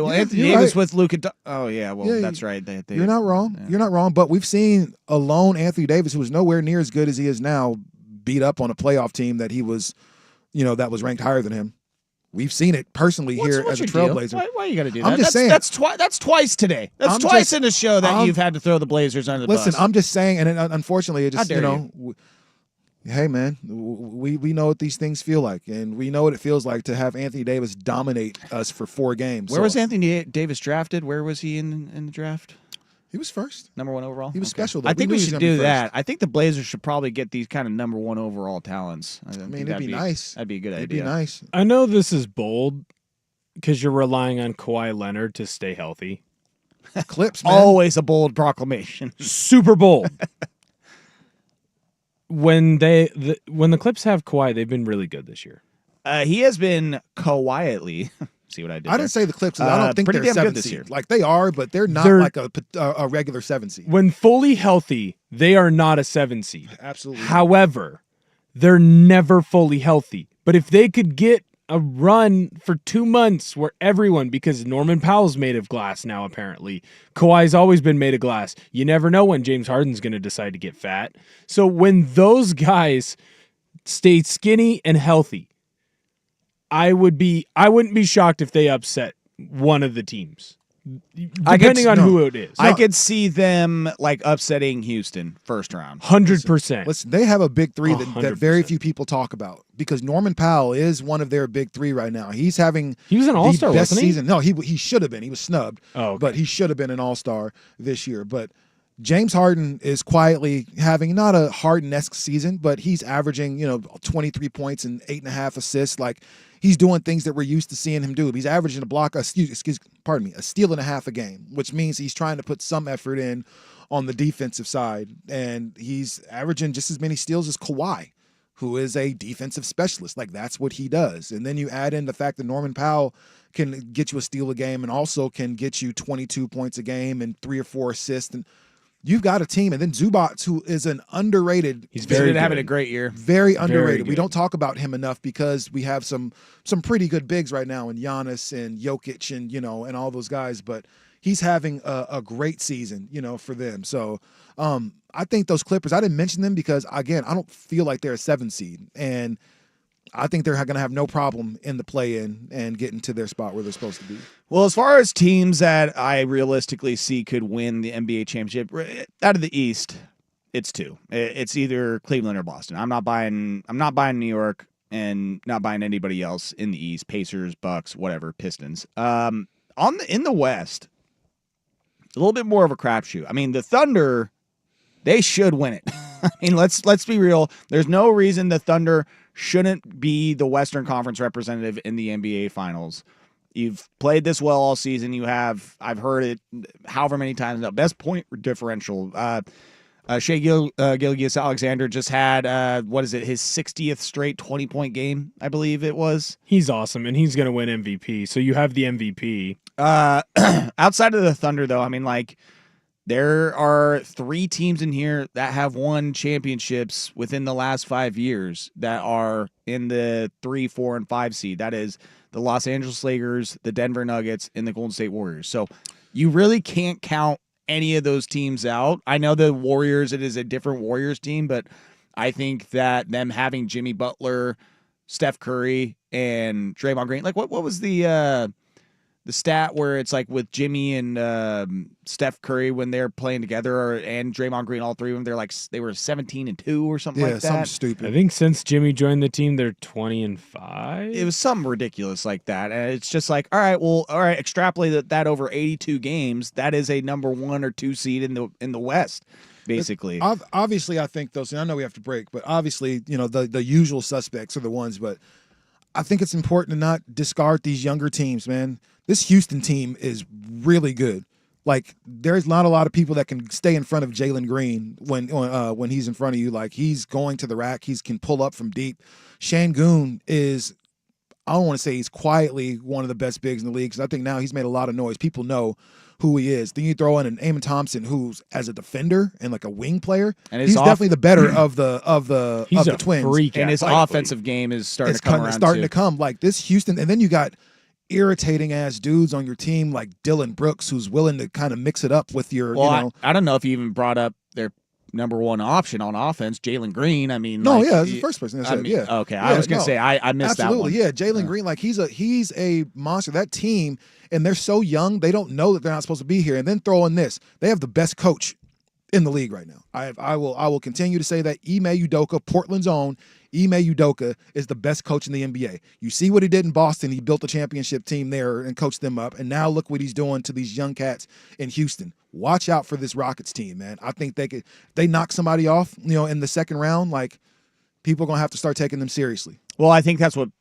Well, Yeah, Anthony you're Davis right. with Luka. That's right. You're not wrong. Yeah. You're not wrong. But we've seen a lone Anthony Davis, who was nowhere near as good as he is now, beat up on a playoff team that he was, that was ranked higher than him. We've seen it personally here as a Trailblazer. Why you got to do that? I'm just saying. That's twice today. That's twice in the show that you've had to throw the Blazers under the bus. Listen, I'm just saying, and unfortunately, it just How dare hey man, we know what these things feel like, and we know what it feels like to have Anthony Davis dominate us for 4 games. Where was Anthony Davis drafted? Where was he in the draft? He was first. Number 1 overall. He was special, though. I think We we knew he was should gonna be do first. that. I think the Blazers should probably get these kind of number 1 overall talents. I mean, it'd be nice. That'd be a good It'd idea. be nice. I know this is bold because you're relying on Kawhi Leonard to stay healthy. Clips, man. Always a bold proclamation. Super bold. When the Clips have Kawhi, they've been really good this year. He has been quietly. See what I did? I didn't say the Clips. I don't think pretty they're damn 7 good this seed. year. Like they are, but they're not like a regular 7 seed. When fully healthy, they are not a 7 seed. Absolutely. However, they're never fully healthy. But if they could get a run for 2 months where everyone, because Norman Powell's made of glass now apparently, Kawhi's always been made of glass. You never know when James Harden's going to decide to get fat. So when those guys stay skinny and healthy, I wouldn't be shocked if they upset one of the teams. Depending on who it is. I could see them like upsetting Houston first round. 100%. Listen, they have a big three that 100%. very few people talk about because Norman Powell is one of their big three right now. He was an all-star, the best wasn't he? season. No, he should have been. He was snubbed, Oh, okay. but he should have been an all-star this year. But James Harden is quietly having not a Harden-esque season, but he's averaging 23 points and 8.5 assists. Like he's doing things that we're used to seeing him do. He's averaging a steal and a half a game, which means he's trying to put some effort in on the defensive side. And he's averaging just as many steals as Kawhi, who is a defensive specialist. Like that's what he does. And then you add in the fact that Norman Powell can get you a steal a game and also can get you 22 points a game and 3 or 4 assists. And you've got a team. And then Zubac, who is an underrated. He's very having good. a great year. Very underrated. good. We don't talk about him enough because we have some pretty good bigs right now in Giannis and Jokic and and all those guys. But he's having a great season, for them. So I think those Clippers. I didn't mention them because again, I don't feel like they're a 7 seed, and I think they're going to have no problem in the play-in and getting to their spot where they're supposed to be. Well, as far as teams that I realistically see could win the NBA championship out of the East, it's 2. It's either Cleveland or Boston. I'm not buying New York and not buying anybody else in the East. Pacers, Bucks, whatever, Pistons. In the West, a little bit more of a crapshoot. I mean, the Thunder, they should win it. I mean, let's be real. There's no reason the Thunder shouldn't be the Western Conference representative in the NBA Finals. You've played this well all season. I've heard it however many times now. Best point differential. Shai Gilgeous-Alexander just had, his 60th straight 20-point game, I believe it was. He's awesome, and he's going to win MVP. So you have the MVP. Outside of the Thunder, though, I mean, like, there are 3 teams in here that have won championships within the last 5 years that are in the 3, 4, and 5 seed. That is the Los Angeles Lakers, the Denver Nuggets, and the Golden State Warriors. So you really can't count any of those teams out. I know the Warriors, it is a different Warriors team, but I think that them having Jimmy Butler, Steph Curry, and Draymond Green, like what was the stat where it's like with Jimmy and Steph Curry when they're playing together and Draymond Green, all 3 of them, they were 17-2 or something like that. Something stupid. I think since Jimmy joined the team, they're 20-5. It was something ridiculous like that. And it's just like, all right, extrapolate that over 82 games. That is a number 1 or 2 seed in the West, basically. Obviously, I think those, and I know we have to break, but obviously, the usual suspects are the ones, but I think it's important to not discard these younger teams, man. This Houston team is really good. Like, there's not a lot of people that can stay in front of Jalen Green when he's in front of you. Like, he's going to the rack. He can pull up from deep. Şengün is, I don't want to say he's quietly one of the best bigs in the league because I think now he's made a lot of noise. People know who he is. Then you throw in an Amon Thompson, who's as a defender and like a wing player, and he's definitely the better of the Twins. Freak and his athlete. offensive game is starting to come. Like this Houston, and then you got irritating ass dudes on your team like Dylan Brooks, who's willing to kind of mix it up with your. I don't know if you even brought up their number 1 option on offense, Jalen Green. I mean, it's the first person that said, Okay, I was gonna say I missed absolutely, that one. Jalen Green, like he's a monster. That team, and they're so young, they don't know that they're not supposed to be here. And then throw in this, they have the best coach in the league right now. I will continue to say that Ime Udoka, Portland's own Ime Udoka, is the best coach in the NBA. You see what he did in Boston. He built a championship team there and coached them up. And now look what he's doing to these young cats in Houston. Watch out for this Rockets team, man. I think they knock somebody off, in the second round, like people are going to have to start taking them seriously. Well, I think that's what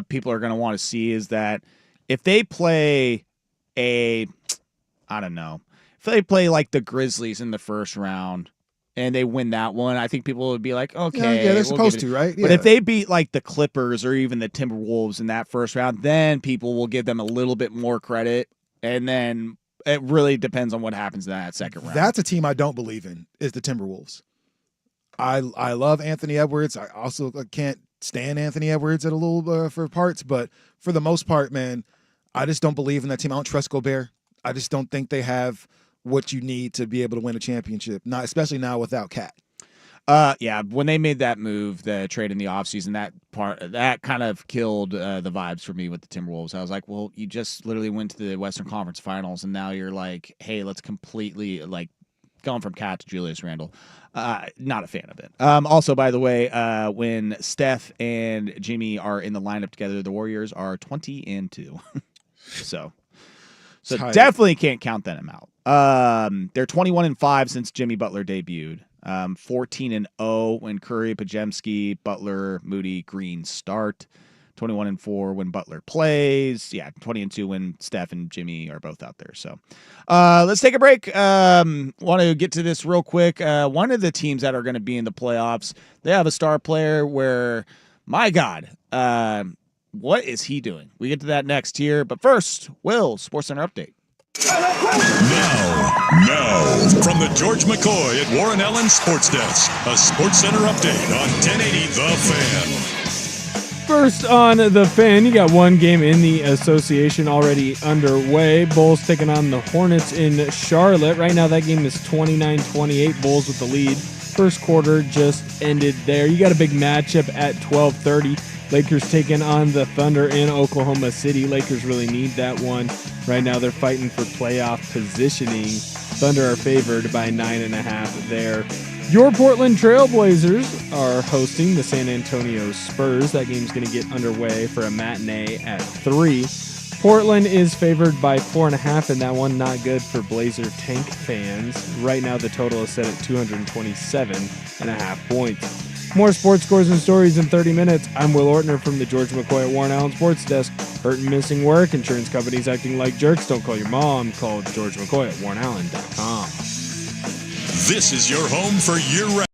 people are going to want to see is that if they play if they play like the Grizzlies in the first round and they win that one, I think people would be like, okay. Yeah, they're supposed to, right? Yeah. But if they beat like the Clippers or even the Timberwolves in that first round, then people will give them a little bit more credit. And then it really depends on what happens in that second round. That's a team I don't believe in, is the Timberwolves. I love Anthony Edwards. I also can't stand Anthony Edwards at a little for parts, but for the most part, man, I just don't believe in that team. I don't trust Gobert. I just don't think they have what you need to be able to win a championship. Not especially now without Cat. Yeah, when they made that move, the trade in the offseason, that kind of killed the vibes for me with the Timberwolves. I was like, well, you just literally went to the Western Conference Finals, and now you're like, hey, let's completely going from Cat to Julius Randle. Not a fan of it. Also, by the way, when Steph and Jimmy are in the lineup together, the Warriors are 20-2. So definitely can't count them out. They're 21-5 since Jimmy Butler debuted. 14-0 when Curry, Podziemski, Butler, Moody, Green start. 21-4 when Butler plays. Yeah, 20-2 when Steph and Jimmy are both out there. So let's take a break. Want to get to this real quick. One of the teams that are going to be in the playoffs, they have a star player where, my God, what is he doing? We get to that next here. But first, Will, SportsCenter update. Now, from the George McCoy at Warren Allen Sports Desk, a SportsCenter update on 1080 The Fan. First on The Fan, you got one game in the association already underway. Bulls taking on the Hornets in Charlotte. Right now that game is 29-28. Bulls with the lead. First quarter just ended there. You got a big matchup at 12:30. Lakers taking on the Thunder in Oklahoma City. Lakers really need that one. Right now they're fighting for playoff positioning. Thunder are favored by 9.5 there. Your Portland Trailblazers are hosting the San Antonio Spurs. That game's going to get underway for a matinee at 3. Portland is favored by 4.5, and that one not good for Blazer tank fans. Right now the total is set at 227.5 points. More sports scores and stories in 30 minutes. I'm Will Ortner from the George McCoy at Warren Allen Sports Desk. Hurt and missing work, insurance companies acting like jerks. Don't call your mom. Call George McCoy at warrenallen.com. This is your home for year-round.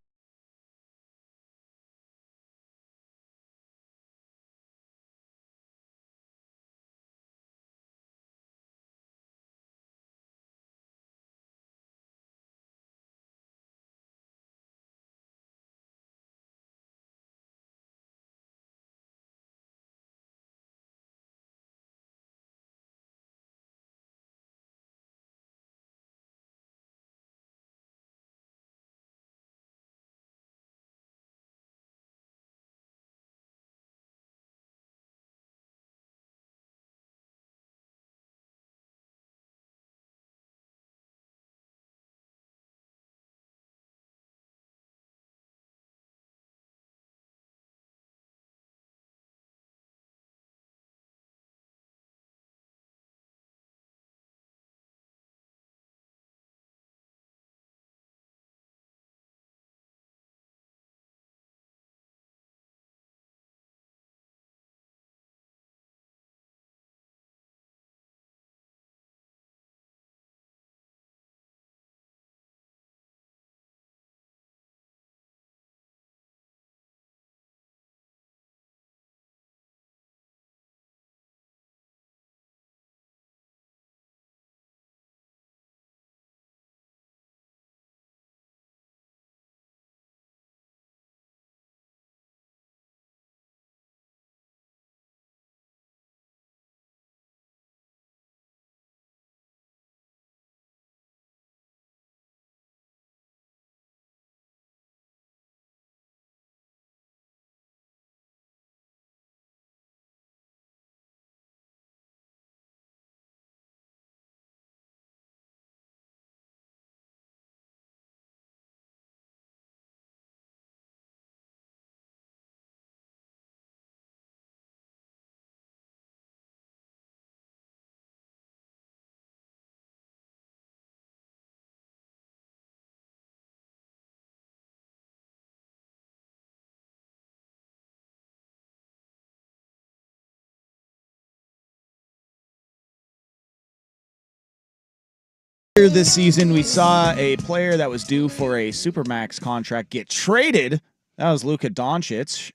This season, we saw a player that was due for a Supermax contract get traded. That was Luka Doncic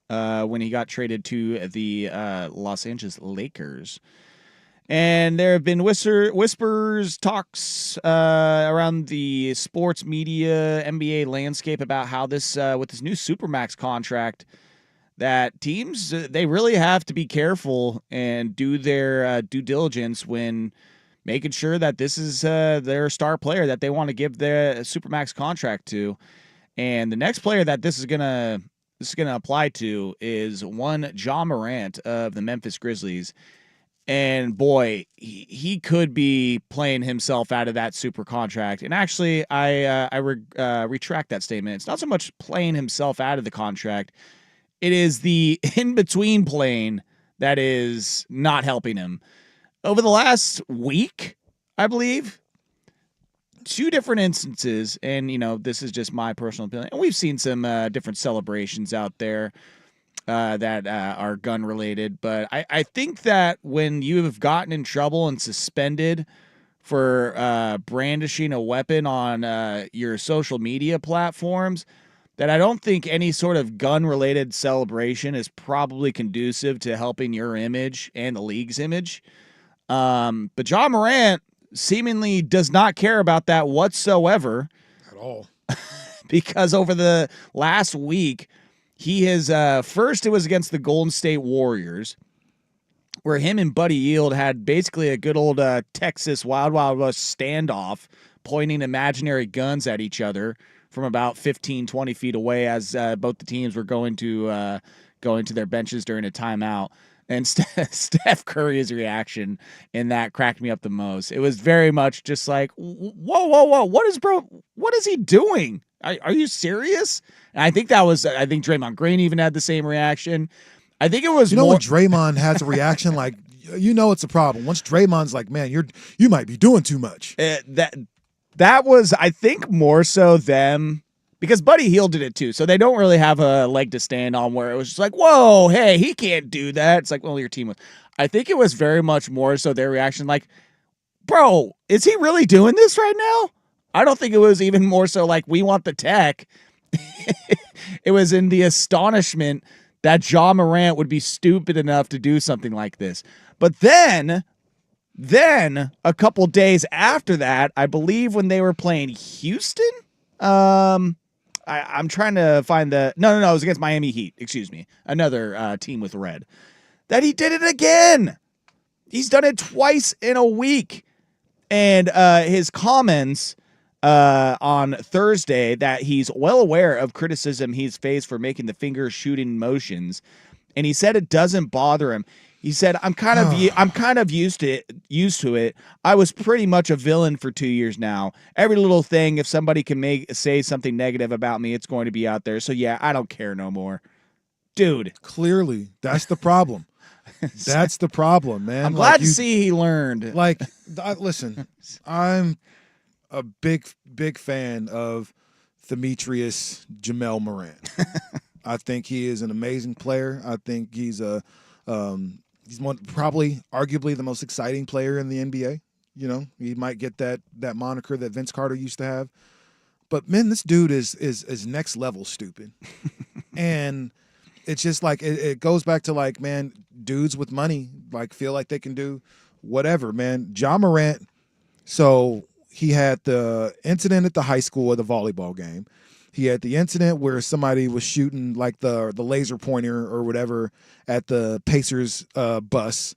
when he got traded to the Los Angeles Lakers. And there have been whispers, talks around the sports media, NBA landscape about how this, with this new Supermax contract, that teams, they really have to be careful and do their due diligence when making sure that this is their star player that they want to give their Supermax contract to. And the next player that this is gonna apply to is one Ja Morant of the Memphis Grizzlies. And boy, he could be playing himself out of that super contract. And actually, I retract that statement. It's not so much playing himself out of the contract. It is the in-between playing that is not helping him. Over the last week, I believe, 2 different instances, and, this is just my personal opinion, and we've seen some different celebrations out there that are gun-related, but I think that when you have gotten in trouble and suspended for brandishing a weapon on your social media platforms, that I don't think any sort of gun-related celebration is probably conducive to helping your image and the league's image. But Ja Morant seemingly does not care about that whatsoever. At all. Because over the last week, he has, first it was against the Golden State Warriors, where him and Buddy Hield had basically a good old Texas Wild Wild West standoff, pointing imaginary guns at each other from about 15, 20 feet away as both the teams were going to their benches during a timeout. And Steph Curry's reaction in that cracked me up the most. It was very much just like, whoa, what is he doing? Are you serious? And I think Draymond Green even had the same reaction. I think it was when Draymond has a reaction like, it's a problem. Once Draymond's like, man, you might be doing too much. That was, I think, more so them, because Buddy Hield did it too, so they don't really have a leg to stand on where it was just like, whoa, hey, he can't do that. It's like, well, your team was. I think it was very much more so their reaction like, bro, is he really doing this right now? I don't think it was even more so like, we want the tech. It was in the astonishment that Ja Morant would be stupid enough to do something like this. But then a couple days after that, I believe when they were playing Houston, I'm trying to find no, it was against Miami Heat, excuse me, another team with red, that he did it again. He's done it twice in a week. And his comments on Thursday that he's well aware of criticism he's faced for making the finger shooting motions, and he said it doesn't bother him. He said, I'm kind of used to it. I was pretty much a villain for 2 years now. Every little thing, if somebody can say something negative about me, it's going to be out there. So yeah, I don't care no more. Dude. Clearly, that's the problem. That's the problem, man. I'm glad to see he learned. Listen, I'm a big fan of Demetrius Jamel Morant. I think he is an amazing player. I think he's probably arguably the most exciting player in the NBA. He might get that moniker that Vince Carter used to have. But man, this dude is next level stupid. And it's just like it goes back to like, man, dudes with money like feel like they can do whatever, man. Ja Morant, so he had the incident at the high school at the volleyball game. He had the incident where somebody was shooting like the laser pointer or whatever at the Pacers bus.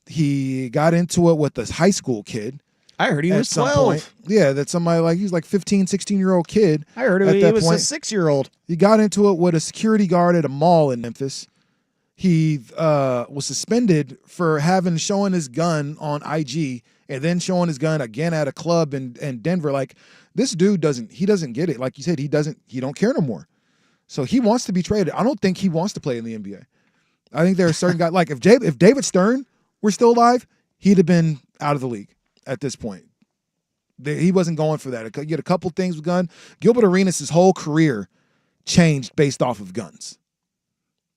He got into it with a high school kid. I heard he was 12. Yeah, that somebody he's like 15, 16-year-old kid. I heard he was a 6-year-old. He got into it with a security guard at a mall in Memphis. He was suspended for showing his gun on IG and then showing his gun again at a club in Denver. Like, this dude doesn't get it. Like you said, he don't care no more. So he wants to be traded. I don't think he wants to play in the NBA. I think there are certain guys, like if David Stern were still alive, he'd have been out of the league at this point. He wasn't going for that. He had a couple things with gun. Gilbert Arenas' whole career changed based off of guns.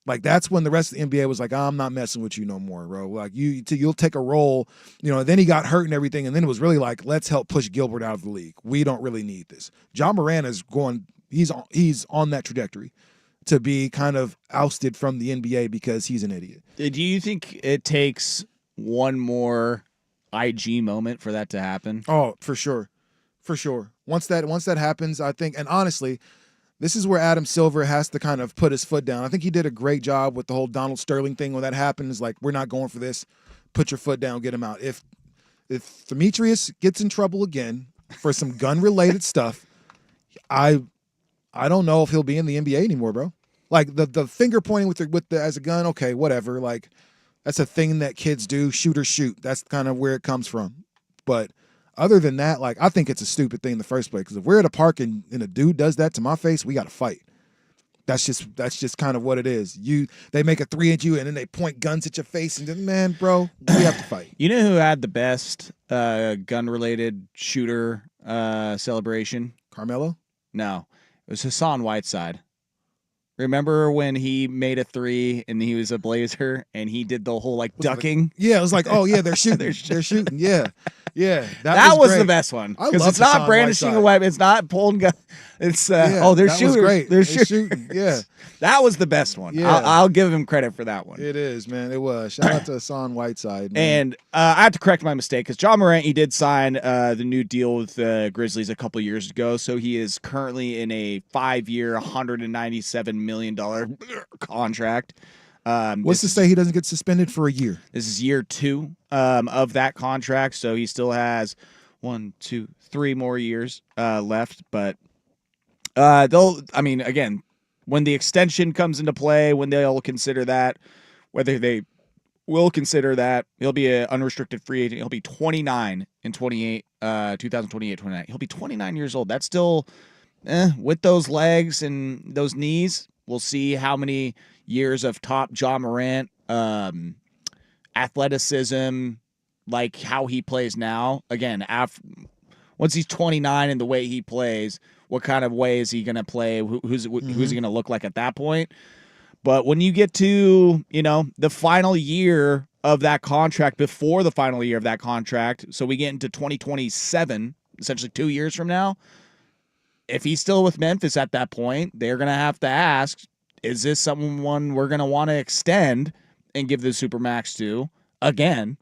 Like, that's when the rest of the NBA was like, I'm not messing with you no more, bro. Like, you'll take a role, then he got hurt and everything, and then it was really like, let's help push Gilbert out of the league. We don't really need this. Ja Morant is he's on that trajectory to be kind of ousted from the NBA because he's an idiot. Do you think it takes one more IG moment for that to happen. Oh, for sure. For sure. Once that happens, I think, and honestly, this is where Adam Silver has to kind of put his foot down. I think he did a great job with the whole Donald Sterling thing when that happens. Like, we're not going for this. Put your foot down, get him out. If Demetrius gets in trouble again for some gun-related stuff, I don't know if he'll be in the NBA anymore, bro. Like, the finger pointing with the as a gun, okay, whatever. Like, that's a thing that kids do, shoot or shoot. That's kind of where it comes from. But other than that, like, I think it's a stupid thing in the first place. Because if we're at a park and a dude does that to my face, we got to fight. That's just kind of what it is. They make a 3 at you and then they point guns at your face and then, man, bro, we have to fight. You know who had the best gun-related shooter celebration? Carmelo? No, it was Hassan Whiteside. Remember when he made a 3 and he was a Blazer and he did the whole like ducking? Yeah, it was like, oh yeah, they're shooting. They're shooting. Yeah. Yeah. That was great. the best one. I Because love it's not Hassan brandishing Whiteside. a weapon. It's not pulling gun. It's Yeah, oh, they're that was shooting. great. They're They're shooting. shooting. Yeah. That was the best one. Yeah. I'll give him credit for that one. It is, man. It was. Shout out to Hassan Whiteside. Man. And I have to correct my mistake because John Morant, he did sign the new deal with the Grizzlies a couple years ago. So he is currently in a 5-year, $197 million contract. What's to say he doesn't get suspended for a year? This is year 2 of that contract. So he still has 1, 2, 3 more years left. But again, when the extension comes into play, when they'll consider that, whether they will consider that, he'll be an unrestricted free agent. He'll be 29 in 2028-29. He'll be 29 years old. That's still, with those legs and those knees, we'll see how many years of top John Morant athleticism, like how he plays now. Again, once he's 29 and the way he plays, what kind of way is he going to play? Who's he going to look like at that point? But when you get to, the final year of that contract, before the final year of that contract, so we get into 2027, essentially 2 years from now, if he's still with Memphis at that point, they're going to have to ask, is this someone we're going to want to extend and give the Supermax to again?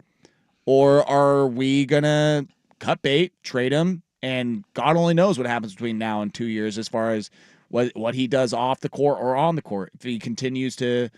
Or are we going to cut bait, trade him, and God only knows what happens between now and 2 years as far as what he does off the court or on the court. If he continues to,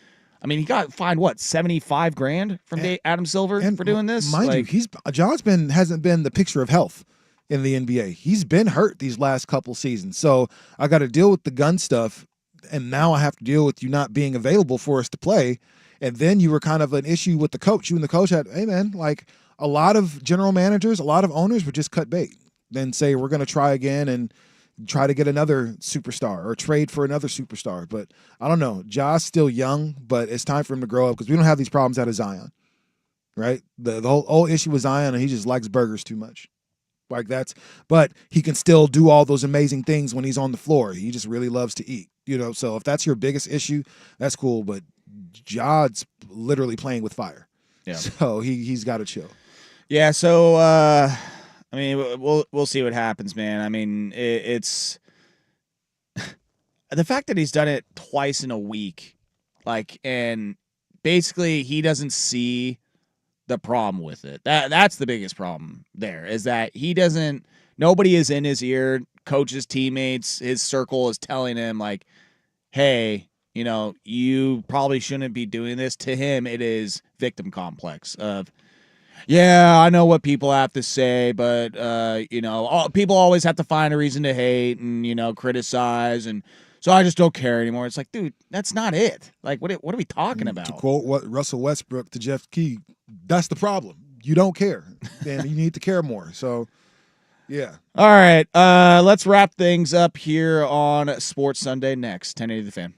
he got fined $75,000 from Adam Silver for doing this. Mind you, John's hasn't been the picture of health in the NBA. He's been hurt these last couple seasons. So I got to deal with the gun stuff, and now I have to deal with you not being available for us to play. And then you were kind of an issue with the coach. You and the coach had, hey man, like a lot of general managers, a lot of owners would just cut bait, then say we're going to try again and try to get another superstar or trade for another superstar. But I don't know. Ja's still young, but it's time for him to grow up because we don't have these problems out of Zion, right? The whole issue with Zion, and he just likes burgers too much. But he can still do all those amazing things when he's on the floor. He just really loves to eat, So if that's your biggest issue, that's cool. But Ja's literally playing with fire. Yeah. So he's got to chill. Yeah. So we'll see what happens, man. It's the fact that he's done it twice in a week, and basically he doesn't see the problem with it. That's the biggest problem there, is that nobody is in his ear. Coaches, teammates, his circle is telling him hey, you probably shouldn't be doing this. To him, it is victim complex of, yeah, I know what people have to say, but people always have to find a reason to hate and criticize, and so I just don't care anymore. It's like, dude, that's not it. What are we talking about? To quote what Russell Westbrook to Jeff Key, that's the problem. You don't care, and you need to care more. So, yeah. All right, let's wrap things up here on Sports Sunday next. 1080 The Fan.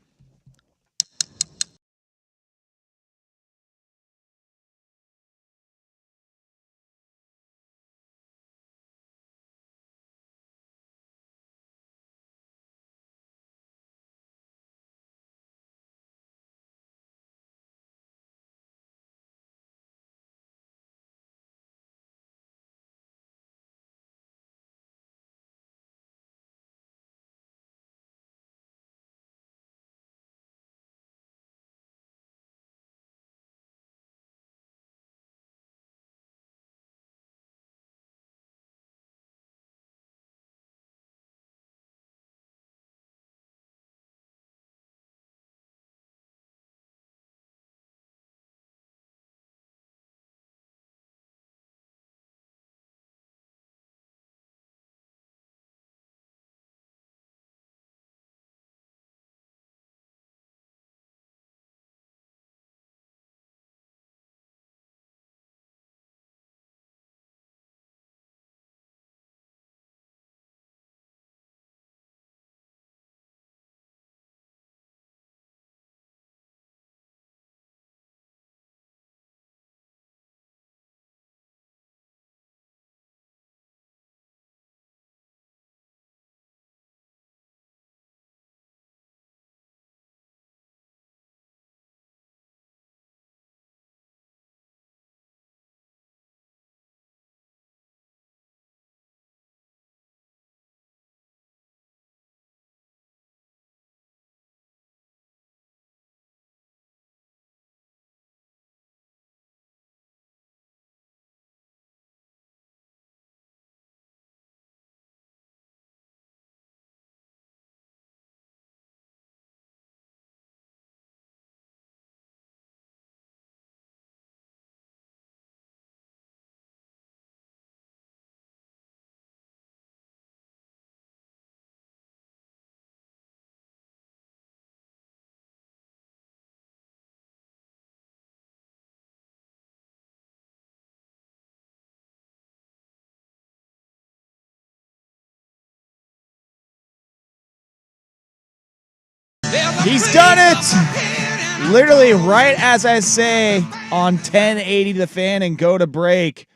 He's done it! Literally right as I say on 1080 The Fan and go to break,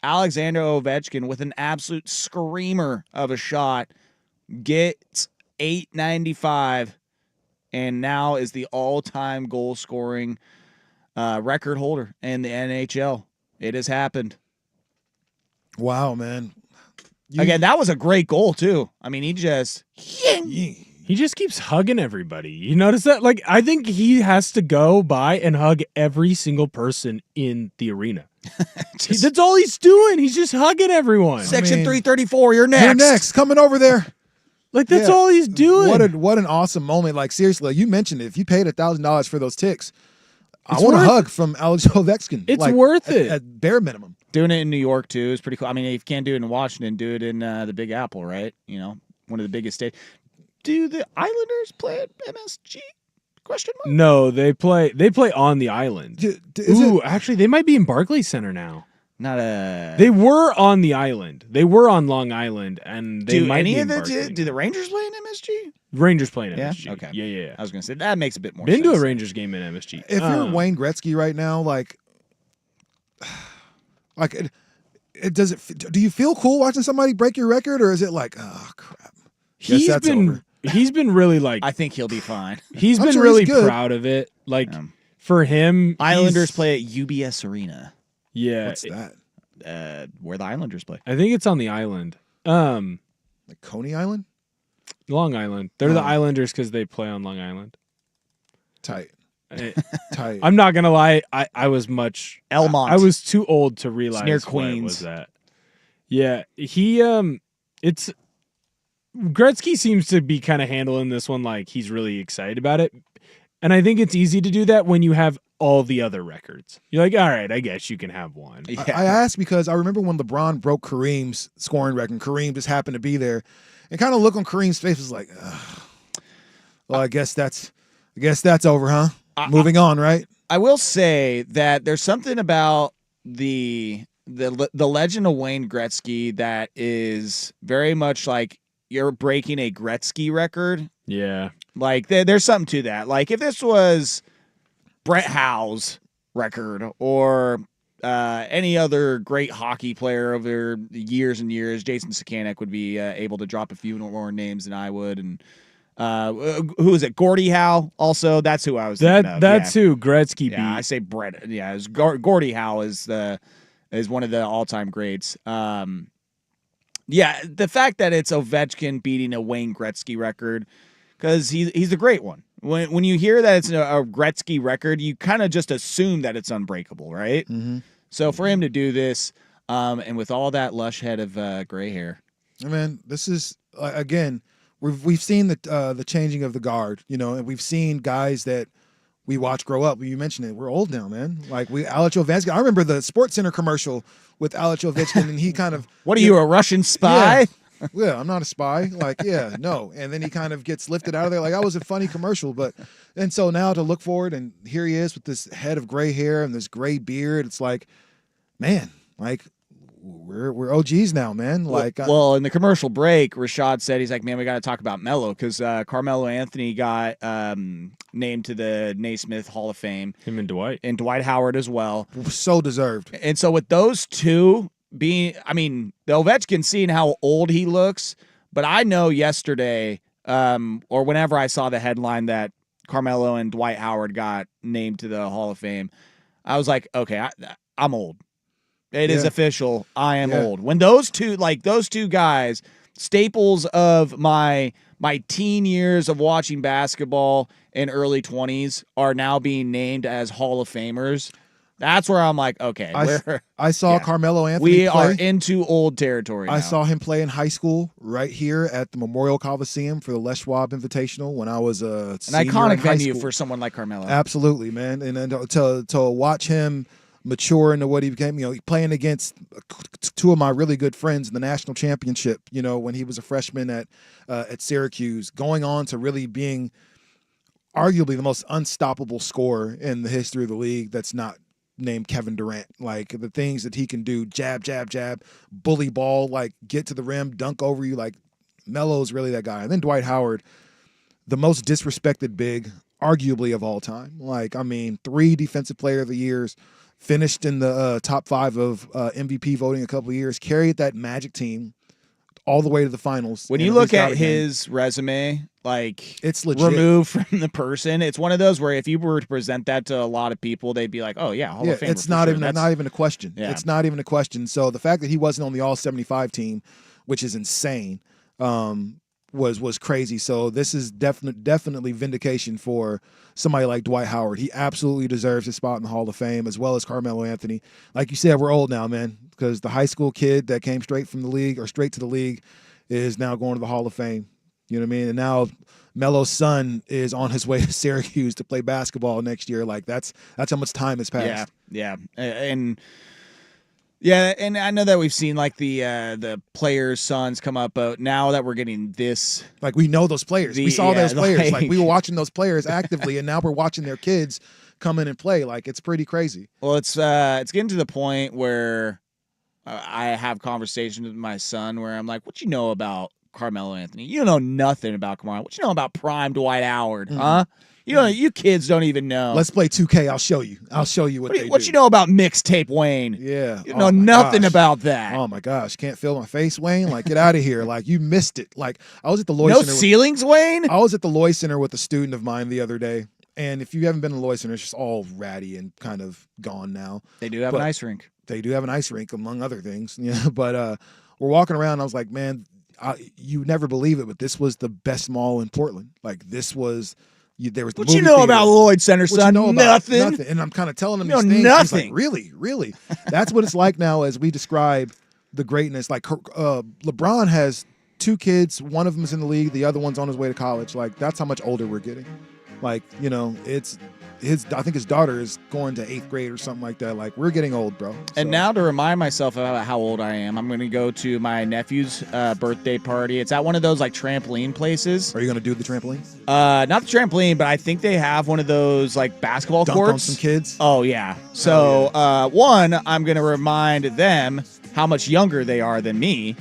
Alexander Ovechkin with an absolute screamer of a shot gets 895 and now is the all-time goal-scoring record holder in the NHL. It has happened. Wow, man. Again, that was a great goal, too. I mean, he just... He just keeps hugging everybody. You notice that? Like, I think he has to go by and hug every single person in the arena. That's all he's doing. He's just hugging everyone. Section 334, you're next. You're next. Coming over there. Like, that's all he's doing. What an awesome moment. Like, seriously, you mentioned it. If you paid $1,000 for those ticks, I It's want a worth hug from Alex Ovechkin. It's like, worth it. At bare minimum. Doing it in New York, too, is pretty cool. I mean, if you can't do it in Washington, do it in the Big Apple, right? You know, one of the biggest states. Do the Islanders play at MSG? Question mark? No, they play on the island. Actually, they might be in Barclays Center now. They were on the island. They were on Long Island, and they might be in Barclays. Do the Rangers play in MSG? Rangers playing Yeah? MSG. Okay. Yeah. I was going to say, that makes a bit more Been sense. to a Rangers game in MSG. If you're Wayne Gretzky right now, like do you feel cool watching somebody break your record, or is it like, oh crap? Guess that's over. He's been really like. I think he'll be fine. He's I'm been sure really he's good. proud of it. Like for him, Islanders play at UBS Arena. Yeah, What's that? Where the Islanders play. I think it's on the island. Like Coney Island? Long Island. They're the Islanders because they play on Long Island. Tight. I- Tight. I'm not gonna lie. I was much. Elmont. I was too old to realize near what Queens. was that. Yeah, he it's Gretzky seems to be kind of handling this one like he's really excited about it, and I think it's easy to do that when you have all the other records. You're like, all right, I guess you can have one. Yeah. I asked because I remember when LeBron broke Kareem's scoring record, and Kareem just happened to be there, and kind of look on Kareem's face was like, ugh. Well, I guess that's over, huh? Moving on, right? I will say that there's something about the legend of Wayne Gretzky that is very much like you're breaking a Gretzky record. Yeah, Like there's something to that. Like if this was Brett Howe's record or any other great hockey player over the years and years, Jason Sakanek would be able to drop a few more names than I would. And who is it? Gordie Howe. Also, that's who I was thinking of. That's who Gretzky beat. Yeah, I say Brett. Yeah, Gordie Howe is one of the all-time greats. Yeah, the fact that it's Ovechkin beating a Wayne Gretzky record, because he's a great one. When you hear that it's a Gretzky record, you kind of just assume that it's unbreakable, right? Mm-hmm. So for him to do this, and with all that lush head of gray hair, I mean, this is again, we've seen the changing of the guard, you know, and we've seen guys that we watch grow up. You mentioned it. We're old now, man. Like Alex Ovechkin. I remember the Sports Center commercial with Alex Ovechkin, and he kind of what are you, a Russian spy? Yeah, I'm not a spy. Like, yeah, no. And then he kind of gets lifted out of there. Like, that was a funny commercial. And so now to look forward, and here he is with this head of gray hair and this gray beard. It's like, man, like we're OGs now, man. Like, well, in the commercial break, Rashad said he's like, man, we got to talk about Melo because Carmelo Anthony got named to the Naismith Hall of Fame. Him and Dwight Howard as well. so deserved. And so with those two being, I mean, the Ovechkin seeing how old he looks, but I know yesterday or whenever I saw the headline that Carmelo and Dwight Howard got named to the Hall of Fame, I was like, okay, I'm old. It is official. I am old. When those two guys, staples of my teen years of watching basketball and early 20s, are now being named as Hall of Famers, that's where I'm like, okay, I saw Carmelo Anthony we play. are into old territory now. I saw him play in high school right here at the Memorial Coliseum for the Les Schwab Invitational when I was a senior an iconic in high venue school. for someone like Carmelo. Absolutely, man. And then to watch him mature into what he became, you know, playing against two of my really good friends in the national championship, you know, when he was a freshman at Syracuse, going on to really being arguably the most unstoppable scorer in the history of the league that's not named Kevin Durant. Like the things that he can do, jab, bully ball, like get to the rim, dunk over you, like Melo's really that guy. And then Dwight Howard, the most disrespected big, arguably of all time. Like, I mean, 3 Defensive Player of the Years, finished in the top 5 of MVP voting a couple of years, carried that Magic team all the way to the finals. When you look at his resume, like, it's legit. Removed from the person, it's one of those where if you were to present that to a lot of people, they'd be like, "Oh yeah, Hall of Famer." It's not even a question. Yeah. It's not even a question. So the fact that he wasn't on the All 75 team, which is insane, was crazy. So this is definitely vindication for somebody like Dwight Howard. He absolutely deserves his spot in the Hall of Fame, as well as Carmelo Anthony. Like you said, we're old now, man, because the high school kid that came straight to the league is now going to the Hall of Fame. You know what I mean? And now Melo's son is on his way to Syracuse to play basketball next year. Like, that's how much time has passed. Yeah. And I know that we've seen like the players' sons come up, but now that we're getting this, like, we know those players. We saw those players. Like, we were watching those players actively, and now we're watching their kids come in and play. Like, it's pretty crazy. Well, it's getting to the point where I have conversations with my son where I'm like, "What you know about Carmelo Anthony? You don't know nothing about Carmelo. What you know about prime Dwight Howard, huh? You know, you kids don't even know. Let's play 2K. I'll show you. What you know about mixtape Wayne? Yeah. You know nothing about that. Oh, my gosh. Can't feel my face, Wayne? Like, get out of here. Like, you missed it. Like, I was at the Loy Center. No ceilings, Wayne? I was at the Loy Center with a student of mine the other day. And if you haven't been to the Loy Center, it's just all ratty and kind of gone now. They do have an ice rink. They do have an ice rink, among other things. Yeah. But we're walking around. And I was like, man, you never believe it, but this was the best mall in Portland. Like, this was... There was the what you know about Lloyd Center, son? Nothing. And I'm kind of telling him these things. Nothing. He's like, really? That's what it's like now as we describe the greatness. Like, LeBron has 2 kids. One of them is in the league. The other one's on his way to college. Like, that's how much older we're getting. Like, you know, I think his daughter is going to 8th grade or something like that. Like, we're getting old, bro. And now to remind myself about how old I am, I'm going to go to my nephew's birthday party. It's at one of those like trampoline places. Are you going to do the trampoline? Not the trampoline, but I think they have one of those like basketball Dunk courts. On some kids? Oh, yeah. So, one, I'm going to remind them how much younger they are than me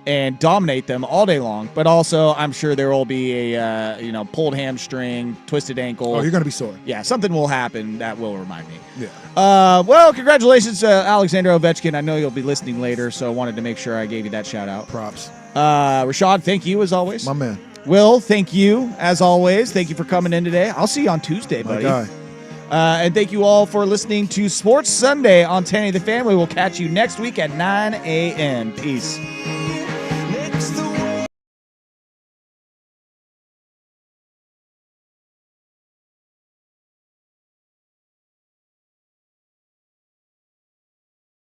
and dominate them all day long. But also, I'm sure there will be a pulled hamstring, twisted ankle. Oh, you're going to be sore. Yeah, something will happen that will remind me. Yeah. Well, congratulations to Alexander Ovechkin. I know you'll be listening later, so I wanted to make sure I gave you that shout out. Props. Rashad, thank you as always. My man. Will, thank you as always. Thank you for coming in today. I'll see you on Tuesday, buddy. My guy. And thank you all for listening to Sports Sunday on 1080 The Fan. We will catch you next week at 9 a.m. Peace.